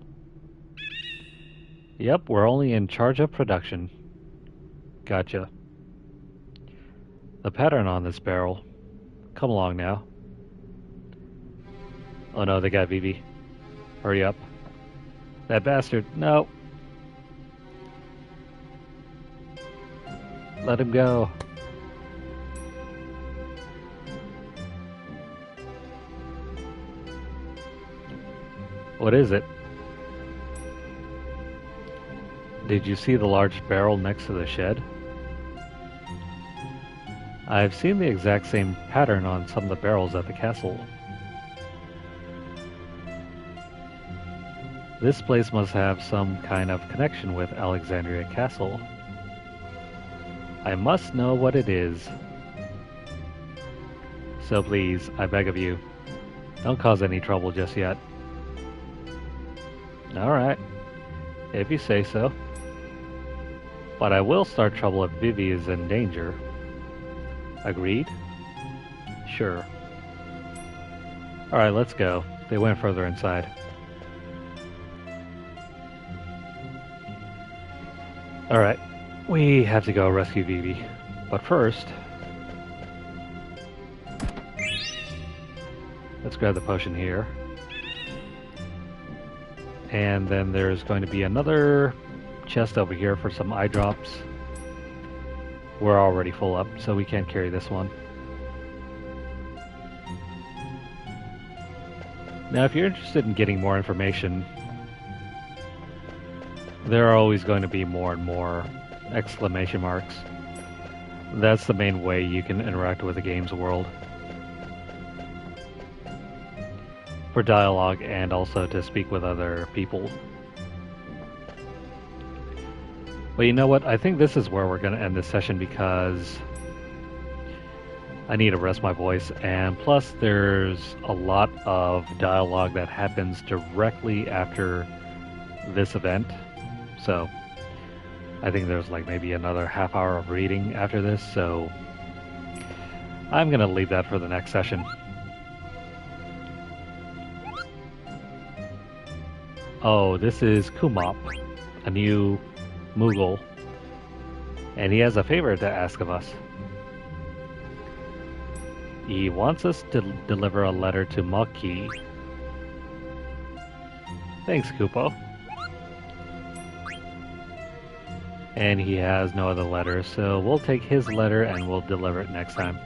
Yep, we're only in charge of production. Gotcha. The pattern on this barrel. Come along now. Oh no, they got Vivi. Hurry up. That bastard. No. Let him go. What is it? Did you see the large barrel next to the shed? I've seen the exact same pattern on some of the barrels at the castle. This place must have some kind of connection with Alexandria Castle. I must know what it is. So please, I beg of you, don't cause any trouble just yet. Alright, if you say so. But I will start trouble if Vivi is in danger. Agreed? Sure. Alright, let's go. They went further inside. Alright, we have to go rescue Vivi. But first, let's grab the potion here. And then there's going to be another chest over here for some eye drops. We're already full up, so we can't carry this one. Now, if you're interested in getting more information, there are always going to be more and more exclamation marks. That's the main way you can interact with the game's world. For dialogue and also to speak with other people. But you know what? I think this is where we're going to end this session because I need to rest my voice. And plus, there's a lot of dialogue that happens directly after this event. So I think there's like maybe another half hour of reading after this. So I'm going to leave that for the next session. Oh, this is Kumop, a new Moogle, and he has a favor to ask of us. He wants us to deliver a letter to Maki. Thanks, Kupo. And he has no other letter, so we'll take his letter and we'll deliver it next time.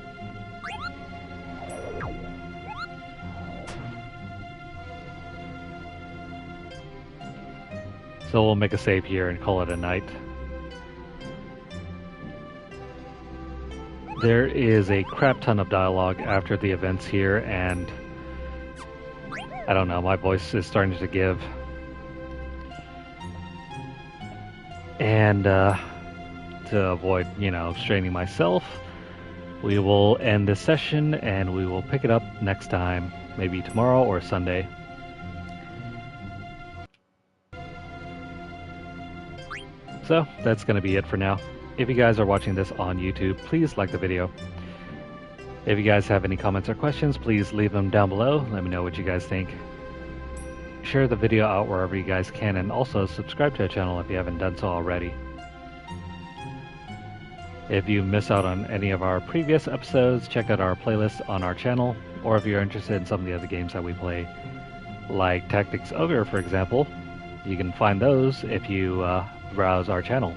So we'll make a save here and call it a night. There is a crap ton of dialogue after the events here, and I don't know, my voice is starting to give. And to avoid, straining myself, we will end this session and we will pick it up next time, maybe tomorrow or Sunday. So, that's going to be it for now. If you guys are watching this on YouTube, please like the video. If you guys have any comments or questions, please leave them down below. Let me know what you guys think. Share the video out wherever you guys can, and also subscribe to the channel if you haven't done so already. If you miss out on any of our previous episodes, check out our playlist on our channel, or if you're interested in some of the other games that we play, like Tactics Ogre, for example, you can find those if you browse our channel.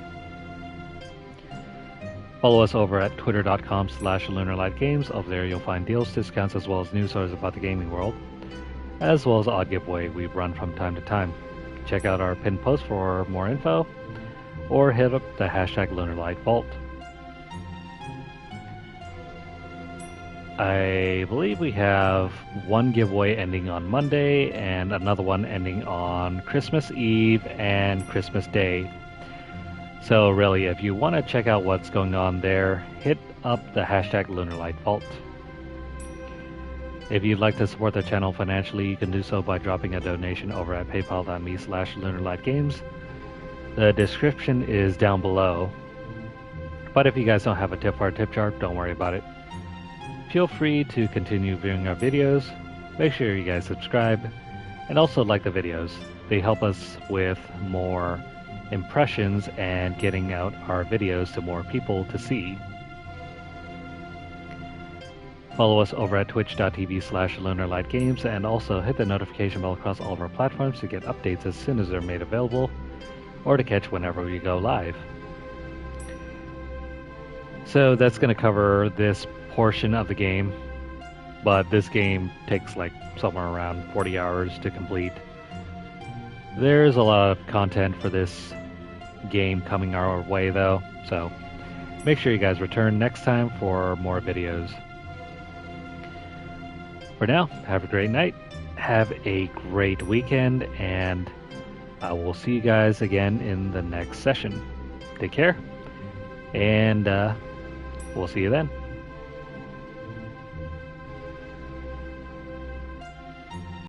Follow us over at twitter.com/LunarlightGames. Over there you'll find deals, discounts, as well as news stories about the gaming world, as well as odd giveaway we run from time to time. Check out our pinned post for more info, or hit up the hashtag #LunarlightVault. I believe we have one giveaway ending on Monday and another one ending on Christmas Eve and Christmas Day. So really, if you want to check out what's going on there, hit up the hashtag #LunarlightVault. If you'd like to support the channel financially, you can do so by dropping a donation over at paypal.me/LunarlightGames. The description is down below. But if you guys don't have a tip for our tip jar, don't worry about it. Feel free to continue viewing our videos. Make sure you guys subscribe and also like the videos. They help us with more impressions and getting out our videos to more people to see. Follow us over at twitch.tv/LunarlightGames, and also hit the notification bell across all of our platforms to get updates as soon as they're made available, or to catch whenever we go live. So that's going to cover this portion of the game, but this game takes like somewhere around 40 hours to complete. There's a lot of content for this game coming our way though, so make sure you guys return next time for more videos. For now, have a great night, have a great weekend, and I will see you guys again in the next session. Take care, and we'll see you then.